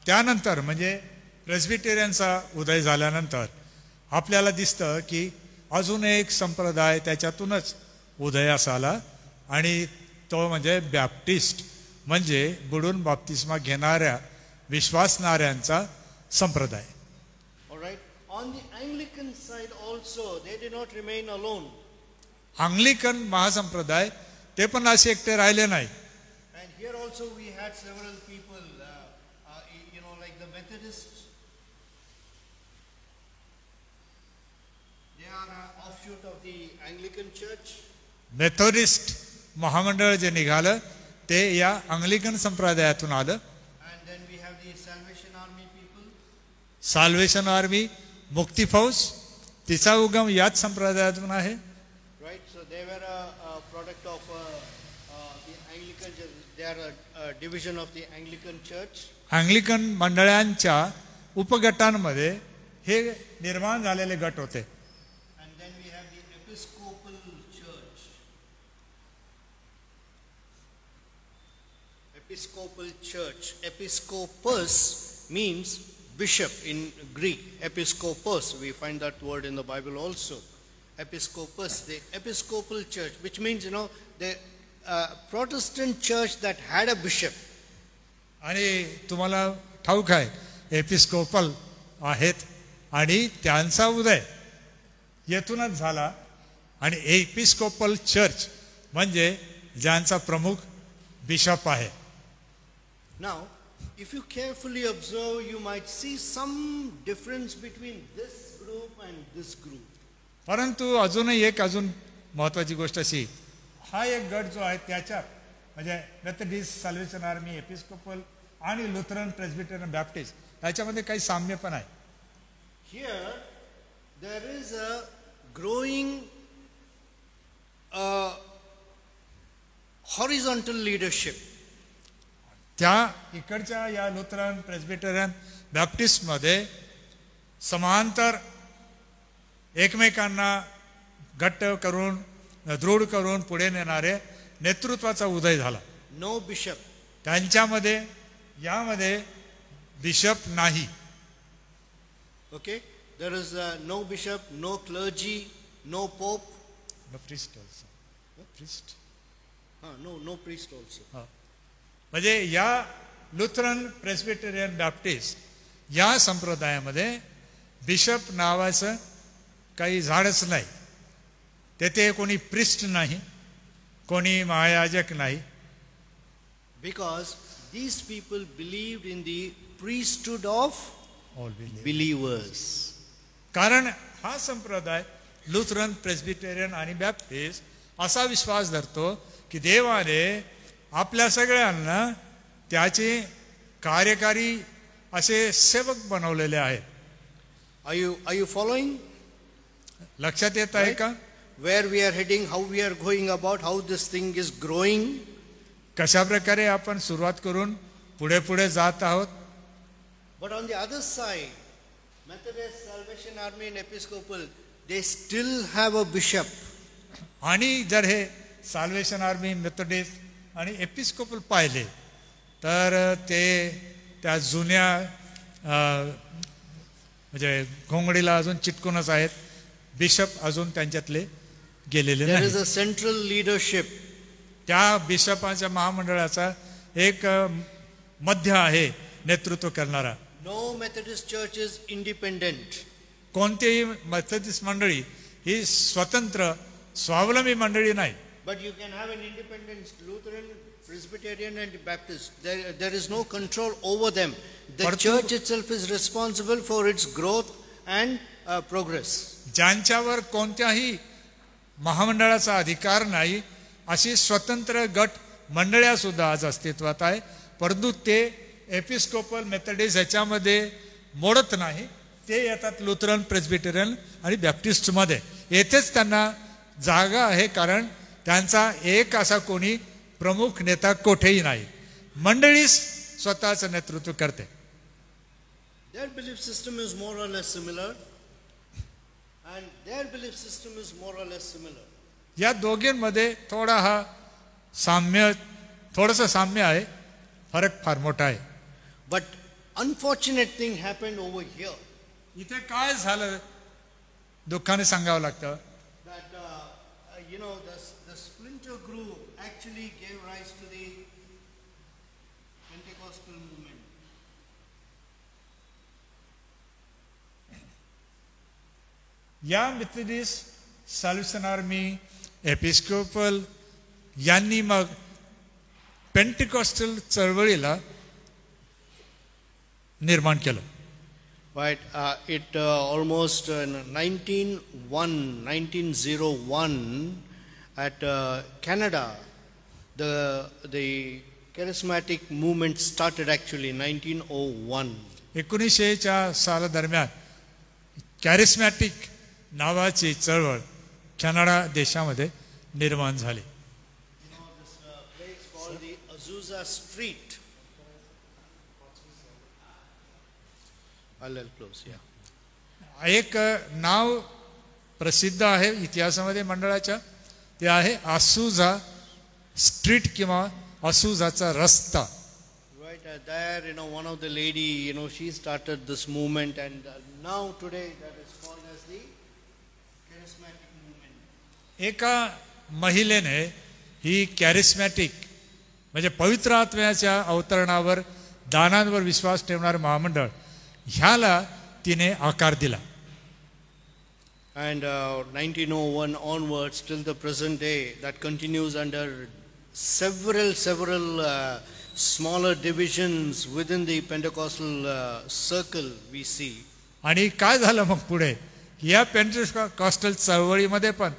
त्यानंतर म्हणजे प्रेस्बिटेरियनचा उदय झाल्यानंतर आपल्याला दिसतं की अजून एक संप्रदाय त्याच्यातूनच उदयास आला आणि तो म्हणजे बॅप्टिस्ट म्हणजे बुडून बाप्तिस्मा घेणाऱ्या विश्वासणाऱ्यांचा संप्रदाय. On the Anglican side also, they did not remain alone. अंग्लिकन महासंप्रदाय ते पण असे एकटे राहिले नाही. And here also we had several people, like the Methodists. They are an offshoot of the Anglican Church. Methodist महामंडळ जे निघालं ते या अंग्लिकन संप्रदायातून आलं. And then we have the Salvation Army people. Salvation Army मुक्ती फौज तिचा उगम याच संप्रदायातून आहे. Right, so they were a product of the Anglican. They are a division of the Anglican Church. अंग्लिकन मंडळांच्या उपगटांमध्ये हे निर्माण झालेले गट होते. And then we have the Episcopal Church. Episcopal Church. Episcopus means bishop in Greek. Episcopus, we find that word in the Bible also. Episcopus, the Episcopal Church, which means the Protestant church that had a bishop. आणि तुम्हाला ठाऊक आहे Episcopal आहेत आणि त्यांचा उदय येथूनच झाला आणि एपिस्कोपल चर्च म्हणजे ज्यांचा प्रमुख बिशप आहे. Now if you carefully observe, you might see some difference between this group and this group. परंतु अजूनही एक महत्वाची गोष्ट अशी हा एक गट जो आहे त्याच्यात म्हणजे मेथडिस्ट साल्वेशन आर्मी एपिस्कोपल आणि लुथरन प्रेस्बिटेरियन बॅप्टिस्ट याच्यामध्ये काही साम्य पण आहे. Here there is a growing horizontal leadership. त्या इकडच्या या लुथरन, प्रेस्बिटेरियन, बॅप्टिस्ट मध्ये समांतर एकमेकांना घट्ट करून दृढ करून पुढे नेणारे नेतृत्वाचा उदय झाला. No bishop. त्यांच्यामध्ये यामध्ये बिशप नाही. Okay, there is no bishop, no clergy, no pope. No priest also. Priest. No priest also. म्हणजे या लुथरन, प्रेस्बिटेरियन, बॅप्टिस्ट या संप्रदायामध्ये बिशप नावाचं काही झाडच नाही. तेथे कोणी प्रिस्ट नाही, कोणी महायाजक नाही. Because these people believed in the priesthood of All believers. कारण हा संप्रदाय लुथरन, प्रेस्बिटेरियन आणि बॅप्टिस्ट असा विश्वास धरतो की देवाने आपल्या सगळ्यांना त्याचे कार्यकारी असे सेवक बनवलेले आहेत. Are you following? लक्षात येत आहे का? Where we are heading, how we are going about, how this thing is growing. कशा प्रकारे आपण सुरुवात करून पुढे पुढे जात आहोत. But on the other side, Methodist, Salvation Army and Episcopal, they still have a bishop. आणि जर हे साल्वेशन आर्मी, मेथोडिस्ट आणि एपिस्कोपल पाहिले तर ते त्या जुन्या म्हणजे घोंगडीला अजून चिटकूनच आहेत. बिशप अजून त्यांच्यातले गेलेले There नाही. is a central leadership. त्या बिशपाच्या महामंडळाचा एक मध्य आहे नेतृत्व करणारा. No Methodist church is independent. कोणतीही मेथोडिस्ट मंडळी ही स्वतंत्र स्वावलंबी मंडळी नाही. But you can have an independent Lutheran, Presbyterian and Baptist. There is no control over them. The church itself is responsible for its growth and progress. ज्यांच्यावर कोणत्याही महामंडळाचा अधिकार नाही अशी स्वतंत्र गट मंडळ्या सुद्धा आज अस्तित्वात आहे. परंतु ते एपिस्कोपल, मेथोडिस्ट ह्याच्यामध्ये मोडत नाही. ते येतात लुथरन, प्रेस्बिटेरियन आणि बॅप्टिस्टमध्ये. येथेच त्यांना जागा आहे कारण त्यांचा एक असा कोणी प्रमुख नेता कोठेही नाही. मंडळीच स्वतःचं नेतृत्व करते. Their belief system is more or less similar, and their belief system is more or less similar. या दोघींमध्ये थोडंसं साम्य आहे, फरक फार मोठा आहे. But unfortunate thing happened over here. इथे काय झालं दुःखाने सांगावं लागतं. That the splinter group actually gave rise to the Pentecostal movement. या मेथोडिस्ट, साल्वेशन आर्मी, एपिस्कोपल यांनी मग पेंटिकॉस्टल चळवळीला निर्माण केलं. But it almost 1901 at Canada, the charismatic movement started actually 1901. 1900च्या साला दरम्यान कॅरिस्मॅटिक नावाची चळवळ कॅनडा देशामध्ये निर्माण झाली. This place called the Azusa Street. I'll close, yeah. एक नाव प्रसिद्ध आहे इतिहासामध्ये मंडळाच्या, ते आहे आसुझा स्ट्रीट किंवा आसुझाचा रस्ता. Right there, one of the lady, she started this movement, and now today that is called as the charismatic movement. एका महिलेने ही कॅरिस्मॅटिक म्हणजे पवित्र आत्म्याच्या अवतरणावर, दानांवर विश्वास ठेवणारे महामंडळ ह्याला तिने आकार दिला. And 1901 onwards till the present day, that continues under several smaller divisions within the Pentecostal circle we see. आणि काय झालं मग पुढे या पेंटिकॉस्टल चळवळीमध्ये पण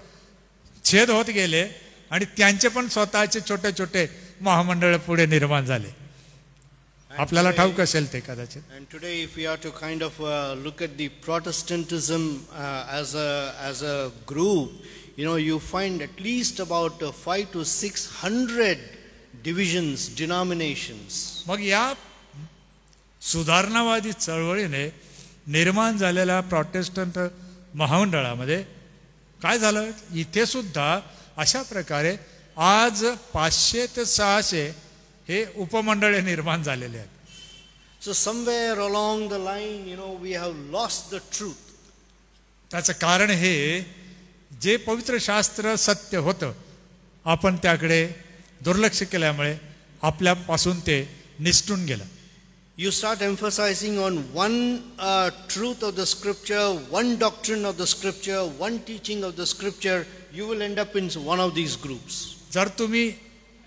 छेद होत गेले आणि त्यांचे पण स्वतःचे छोटे छोटे महामंडळ पुढे निर्माण झाले. आपल्याला ठाऊक असेल ते कदाचित. And today if we are to kind of look at the Protestantism as a group, you find at least about 500 to 600 divisions, denominations. मग या सुधारणावादी चळवळीने निर्माण झालेल्या प्रोटेस्टंट महामंडळामध्ये काय झालं, इथे सुद्धा अशा प्रकारे आज 500 ते 600 हे उपमंडळे निर्माण झालेले आहेत. So somewhere along the line, we have lost the truth. त्याचं कारण हे, जे पवित्र शास्त्र सत्य होतं आपण त्याकडे दुर्लक्ष केल्यामुळे आपल्यापासून ते निसटून गेलं. You start emphasizing on one truth of the scripture, one doctrine of the scripture, one teaching of the scripture, you will end up in one of these groups. जर तुम्ही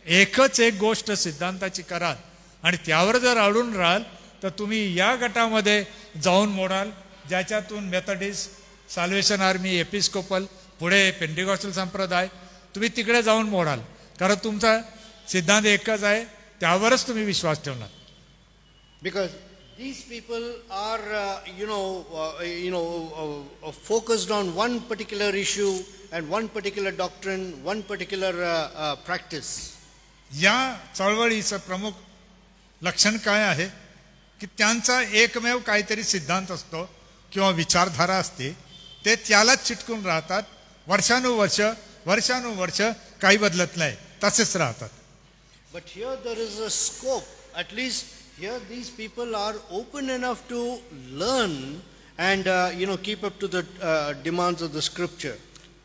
एकच एक गोष्ट सिद्धांताची कराल आणि त्यावर जर अडून राहाल तर तुम्ही या गटामध्ये जाऊन मोडाल, ज्याच्यातून मेथडिस्ट, साल्वेशन आर्मी, एपिस्कोपल, पुढे पेंटिकॉस्टल संप्रदाय, तुम्ही तिकडे जाऊन मोडाल. कारण तुमचा सिद्धांत एकच आहे, त्यावरच तुम्ही विश्वास ठेवणार. Because these people are, focused on one particular issue and one particular doctrine, one particular practice. या चळवळीचं प्रमुख लक्षण काय आहे की त्यांचा एकमेव काहीतरी सिद्धांत असतो किंवा विचारधारा असते, ते त्यालाच चिटकून राहतात. वर्षानुवर्ष काही बदलत नाही, तसेच राहतात. But here there is a scope. At least here these people are open enough to learn and keep up to the demands of the scripture.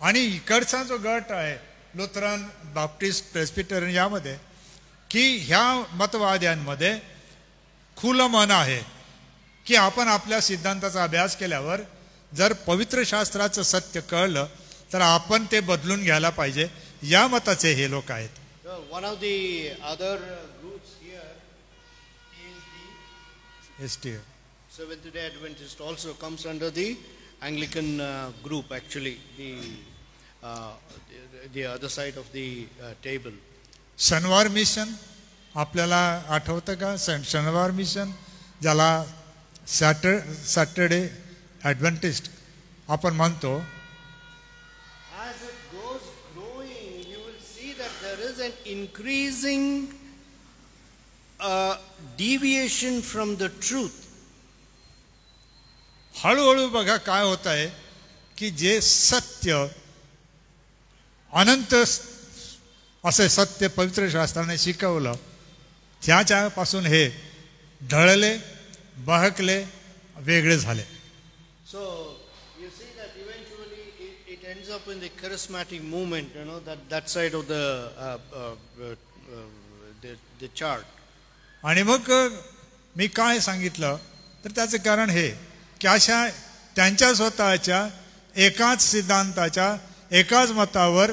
आणि इकडचा जो गट आहे लुथरन, बाप्टिस्ट, प्रेस्बिटरियन, यामध्ये की ह्या मतवाद्यांमध्ये खुलं मन आहे की आपण आपल्या सिद्धांताचा अभ्यास केल्यावर जर पवित्र शास्त्राचं सत्य कळलं तर आपण ते बदलून घ्यायला पाहिजे. या मताचे हे लोक आहेत. One of the other groups here is the STA, Seventh-day Adventist, also comes under the Anglican group, actually, the other side of the table. शनिवार मिशन आपल्याला आठवतं का? शनिवार मिशन, ज्याला सॅटरडे ॲडव्हेंटिस्ट आपण म्हणतो. As it goes growing, you will see that there is an increasing deviation from the truth. हळूहळू बघा काय होत आहे की जे सत्य, अनंत असे सत्य पवित्र शास्त्राने शिकवलं, त्याच्यापासून हे ढळले, बहकले, वेगळे झाले. So you see that eventually it ends up in the charismatic movement, that side of the chart. आणि मग मी काय सांगितलं तर त्याचं कारण हे की अशा त्यांच्या स्वतःच्या एकाच सिद्धांताच्या एकाच मतावर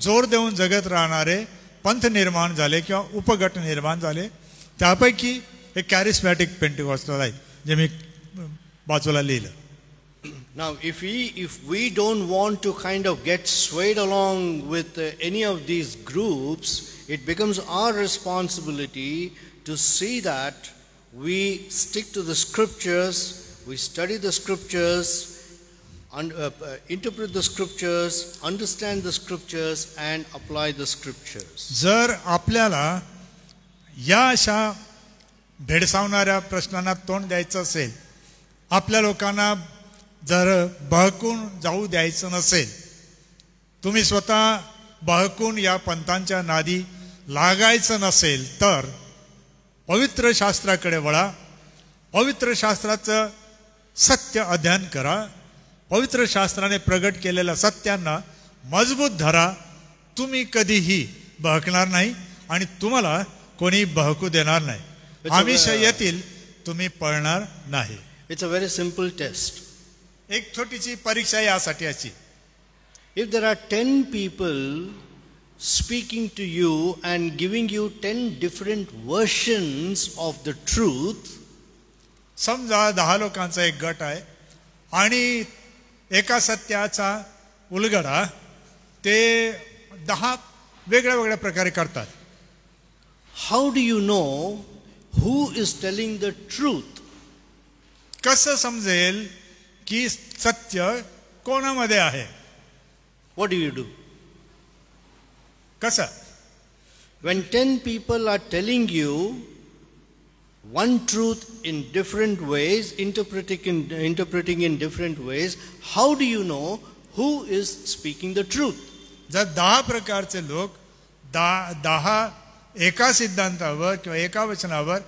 जोर देऊन जगत राहणारे पंथ निर्माण झाले किंवा उपगट निर्माण झाले. त्यापैकी हे कॅरिस्मॅटिक पेंटिकॉस्टल आहेत, जे मी बाजूला लिहिलं. Now if we don't want to kind of get swayed along with any of these groups, it becomes our responsibility to see that we stick to the scriptures, we study the scriptures, interpret the scriptures, understand the scriptures and apply the scriptures. जर आपल्याला या अशा भेडसावणाऱ्या प्रश्नांना तोंड द्यायचं असेल, आपल्या लोकांना जर बहकून जाऊ द्यायचं नसेल, तुम्ही स्वतः बहकून या पंथांच्या नादी लागायचं नसेल, तर पवित्र शास्त्राकडे वळा. पवित्र शास्त्राचं सत्य अध्ययन करा. पवित्र शास्त्राने प्रगट केलेल्या सत्यांना मजबूत धरा. तुम्ही कधीही बहकणार नाही आणि तुम्हाला कोणी बहकू देणार नाही. आमिष येतील, तुम्ही पळणार नाही. It's a very simple test. एक छोटीशी परीक्षा यासाठी याची. If there are 10 people speaking to you and giving you 10 different versions of the truth, समजा 10 लोकांचा एक गट आहे आणि एका सत्याचा उलगडा ते 10 वेगळ्या वेगळ्या प्रकारे करतात. how do you know who is telling the truth? कसं समजेल की सत्य कोणामध्ये आहे? what do you do? कसं? When 10 people are telling you one truth in different ways, interpreting in different ways, how do you know who is speaking the truth? जर 10 प्रकारचे लोक 10 एका सिद्धांतावर किंवा एका वचनावर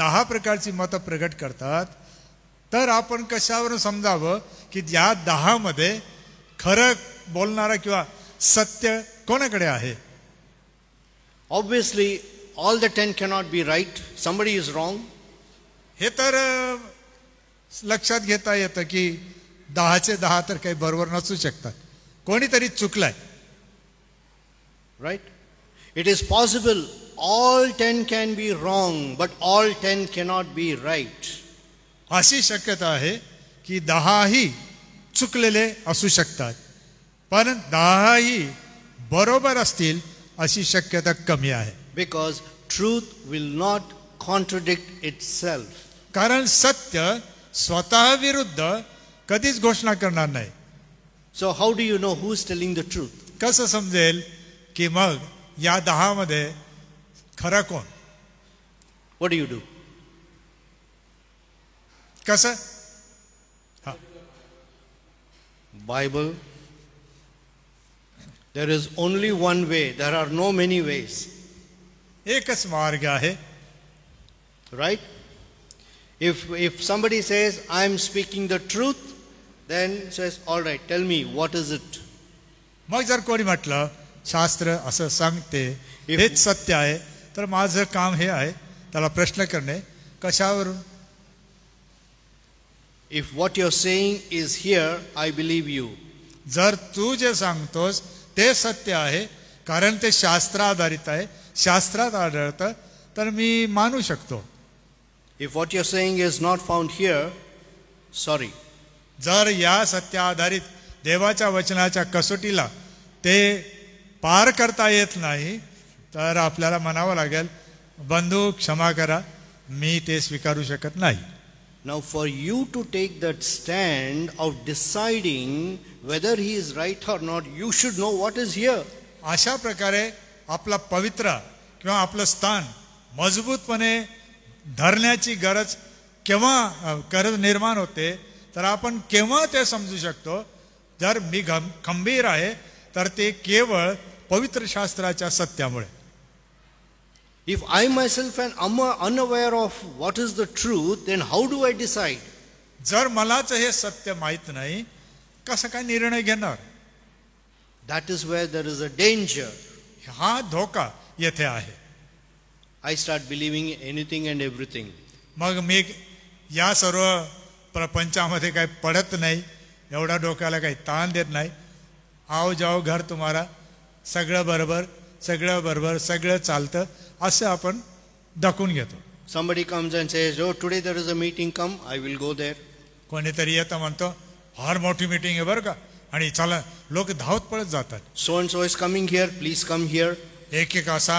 10 प्रकारची मतं प्रगट करतात, तर आपण कशावरून समजावं की या 10 मध्ये खरं बोलणारा किंवा सत्य कोणाकडे आहे? Obviously, all the 10 cannot be right. Somebody is wrong. हे तर लक्षात घेता येतं की 10चे 10 तर काही बरोबर नसू शकतात, कोणीतरी चुकलाय. Right? It is possible all 10 can be wrong, but all 10 cannot be right. अशी शक्यता आहे की 10ही चुकलेले असू शकतात, पण 10ही बरोबर असतील अशी शक्यता कमी आहे. Because truth will not contradict itself. कारण सत्य स्वतः विरुद्ध कधीच घोषणा करणार नाही. So how do you know who is telling the truth? कसं समजेल की मग या 10 मध्ये खरं कोण? What do you do? कसं? Bible. There is only one way. There are no many ways. एकच मार्ग आहे. Right? If somebody says, I am speaking the truth, then says, all right, tell me, what is it? मग जर कोणी म्हटलं शास्त्र असं सांगते हेच सत्य आहे, तर माझं काम हे आहे त्याला प्रश्न करणे. कशावरून? If what you're saying is here, I believe you. जर तू जे सांगतोस ते सत्य आहे कारण ते शास्त्र आधारित आहे, शास्त्रात आढळतं, तर मी मानू शकतो. If what you're saying is not found here, sorry. जर या सत्य आधारित देवाच्या वचनाच्या कसोटीला ते पार करता येत नाही, तर आपल्याला म्हणावं लागेल, बंधू क्षमा करा, मी ते स्वीकारू शकत नाही. Now for you to take that stand of deciding whether he is right or not, you should know what is here. अशा प्रकारे आपला पवित्र किंवा आपलं स्थान मजबूतपणे धरण्याची गरज निर्माण होते, तर आपण केव्हा ते समजू शकतो? जर मी खंबीर आहे तर ते केवळ पवित्र शास्त्राच्या सत्यामुळे. If I myself am unaware of what is the truth, then how do I decide? जर मलाच हे सत्य माहित नाही, कसं काय निर्णय घेणार? That is where there is a danger. हा धोका येथे आहे. I start believing anything and everything. मग मी या सर्व प्रपंचामध्ये काही पडत नाही, एवढा डोक्याला काही ताण देत नाही. आओ जाओ घर तुम्हाला, सगळं बरोबर, सगळं बरोबर, सगळं चालतं असं आपण दाखवून घेतो. Somebody comes and says, oh, today there is a meeting, come, I will go there. कोणीतरी येतं म्हणतो, फार मोठी मीटिंग आहे बरं का, आणि चला, लोक धावत पळत जातात. So and so is coming here, please come here. एक असा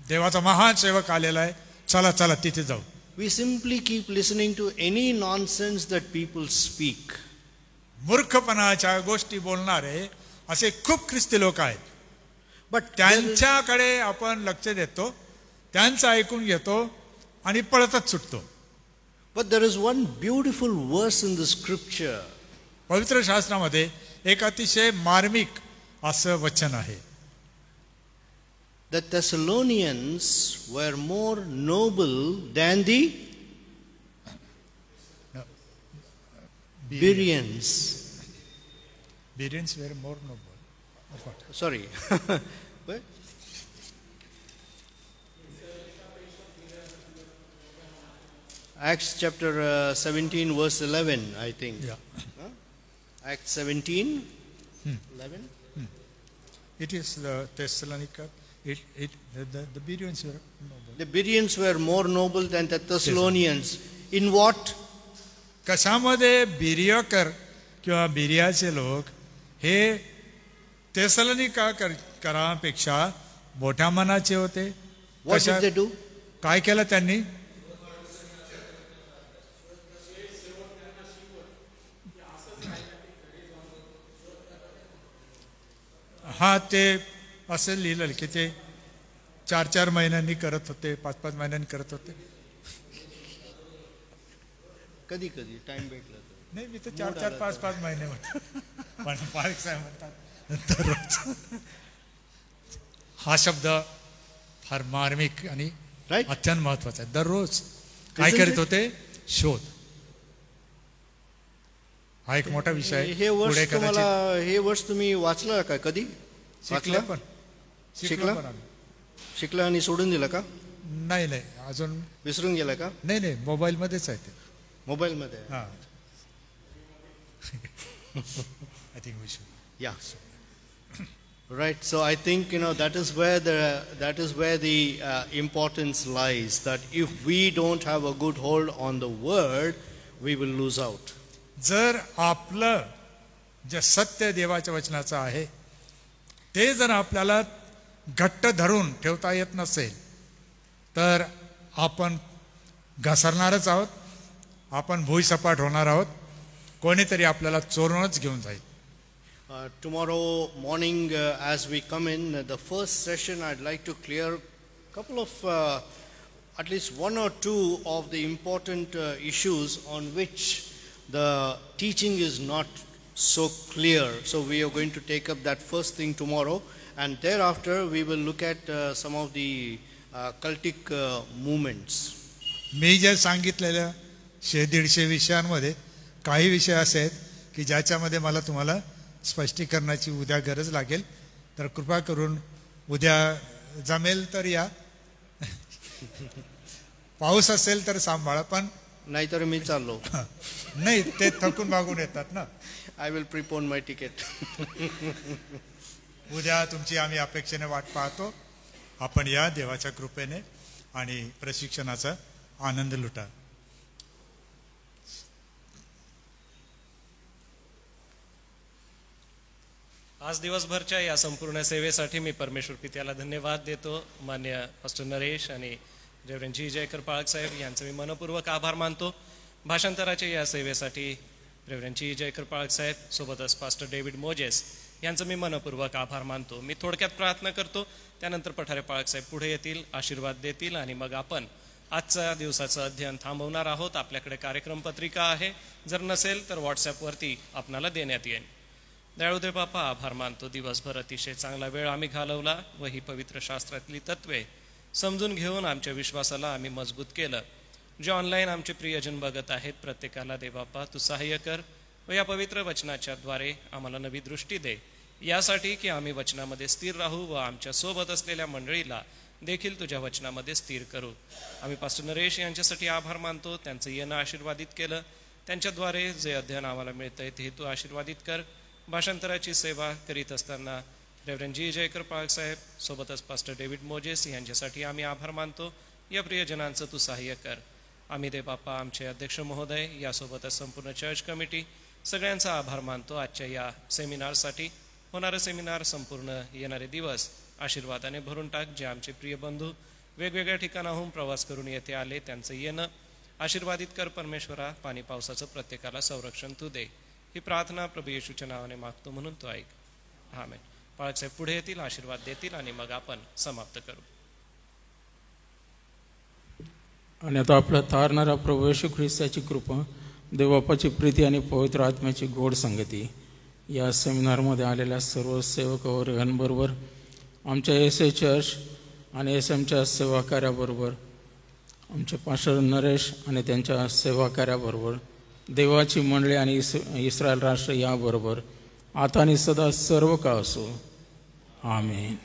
देवाचा महान सेवक आलेला आहे, चला चला तिथे जाऊ. We simply keep listening to any nonsense that people speak. मूर्खपणाच्या गोष्टी बोलणारे असे खूप ख्रिस्ती लोक आहेत, but त्यांच्याकडे आपण लक्ष देतो, त्यांचं ऐकून घेतो आणि पळतच सुटतो. But there is one beautiful verse in the scripture. पवित्र शास्त्रामध्ये एक अतिशय मार्मिक असं वचन आहे. The Thessalonians were more noble than the Bereans. Bereans were more noble. Sorry. Acts chapter 17 verse 11, I think. Yeah. Acts 17, 11. It is the Thessalonica. The Bereans were noble. The Bereans were more noble than the Thessalonians. In what? कशामध्ये बिरियकर किंवा बिरियाचे लोक हे तेसलोनिका करापेक्षा मोठ्या मनाचे होते. What did they do? काय केलं त्यांनी? हा ते असं लिहिलं की ते 4-4 महिन्यांनी करत होते, 5-5 महिन्यांनी करत होते. कधी कधी टाइम भेटला तर. नाही, मी तर 4-4, 5-5 महिने म्हणतो, पण पाळक साहेब म्हणतात दररोज. हा शब्द फार मार्मिक आणि Right? अत्यंत महत्वाचा आहे. दररोज काय करीत होते? शोध. हा एक मोठा विषय आहे. हे वर्ष पुढे तुम्हाला, कदाचित हे वर्ष तुम्ही वाचलं का कधी? शिकलं पण शिकला? पण आम्ही. शिकला आणि सोडून दिला का? नाही नाही, अजून विसरून गेला का? नाही नाही, मोबाईल मध्येच आहे ते. मोबाईल मध्ये. हा. I think we should. Yeah. Right. So I think that is where the importance lies. That if we don't have a good hold on the word, we will lose out. जर आपलं जे सत्य देवाच्या वचनाचं आहे ते जर आपल्याला घट्ट धरून ठेवता येत नसेल तर आपण घसरणारच आहोत, आपण भुईसपाट होणार आहोत, कोणीतरी आपल्याला चोरूनच घेऊन जाईल. Tomorrow morning, as we come in, the first session, I'd like to clear a couple of, at least one or two of the important issues on which the teaching is not so clear. So we are going to take up that first thing tomorrow, and thereafter we will look at some of the cultic movements. मी जे सांगितलेल्या 100-150 विषयांमध्ये काही विषय असे आहेत की ज्याच्यामध्ये मला तुम्हाला स्पष्टीकरणाची उद्या गरज लागेल, तर कृपा करून उद्या जमेल तर या. पाऊस असेल तर सांभाळा, पण नाहीतर मी चाललो. नाही, ते थकून मागून येतात ना. I will prepone my ticket. उद्या तुमची आम्ही अपेक्षेने वाट पाहतो. आपण या देवाच्या कृपेने आणि प्रशिक्षणाचा आनंद लुटा. आज दिवसभरच्या या संपूर्ण सेवेसाठी मी परमेश्वर पित्याला धन्यवाद देतो. मान्य पास्टर नरेश आणि रेव्हरंड जी जयकर पाळक साहेब यांचं मी मनपूर्वक आभार मानतो. भाषांतराच्या या सेवेसाठी रेव्हरंड जी जयकर पाळक साहेब सोबतच पास्टर डेव्हिड मोजेस यांचं मी मनपूर्वक आभार मानतो. मी थोडक्यात प्रार्थना करतो, त्यानंतर पठारे पाळक साहेब पुढे येतील, आशीर्वाद देतील आणि मग आपण आजच्या दिवसाचं अध्ययन थांबवणार आहोत. आपल्याकडे कार्यक्रम पत्रिका आहे, जर नसेल तर व्हॉट्सॲपवरती आपणाला देण्यात येईल. दयाळुदेव बापा, आभार मानतो. दिवसभर अतिशय चांगला वेळ आम्ही घालवला व ही पवित्र शास्त्रातली तत्वे समजून घेऊन आमच्या विश्वासाला आम्ही मजबूत केलं. जे ऑनलाईन आमचे प्रियजन बघत आहेत प्रत्येकाला देवबापा तू सहाय्य कर व या पवित्र वचनाच्या द्वारे आम्हाला नवी दृष्टी दे, यासाठी की आम्ही वचनामध्ये स्थिर राहू व आमच्या सोबत असलेल्या मंडळीला देखील तुझ्या वचनामध्ये स्थिर करू. आम्ही पास्टर नरेश यांच्यासाठी आभार मानतो. त्यांचं येणं आशीर्वादित केलं, त्यांच्याद्वारे जे अध्ययन आम्हाला मिळतंय ते तू आशीर्वादित कर. भाषांतराची सेवा करीत असताना रेव्हरंड जी जयकर पाळक साहेब सोबतच पास्टर डेव्हिड मोजेस यांच्यासाठी आम्ही आभार मानतो. या प्रियजनांचं तू सहाय्य कर. आम्ही दे बापा आमचे अध्यक्ष महोदय यासोबतच संपूर्ण चर्च कमिटी सगळ्यांचा आभार मानतो. आजच्या या सेमिनारसाठी होणारं सेमिनार संपूर्ण येणारे दिवस आशीर्वादाने भरून टाक. जे आमचे प्रिय बंधू वेगवेगळ्या ठिकाणाहून प्रवास करून येथे आले त्यांचं येणं आशीर्वादित कर परमेश्वरा. पाणी पावसाचं प्रत्येकाला संरक्षण तू दे. ही प्रार्थना प्रभू येशूच्या नावाने मागतो म्हणून तो ऐक. आमेन. पाळक साहेब पुढे येतील, आशीर्वाद देतील आणि मग आपण समाप्त करू. आणि आता आपला तारणारा प्रभू येशू ख्रिस्ताची कृपा, देवबापाची प्रीती आणि पवित्र आत्म्याची गोड संगती या सेमिनारमध्ये आलेल्या सर्व सेवक वर्गांबरोबर, आमच्या एस ए चर्च आणि एस एमच्या सेवा कार्याबरोबर, आमचे पास्टर नरेश आणि त्यांच्या सेवा कार्याबरोबर, देवाची मंडळी आणि इस्रायल राष्ट्र याबरोबर आता आणि सदा सर्व काळ असो. आमेन.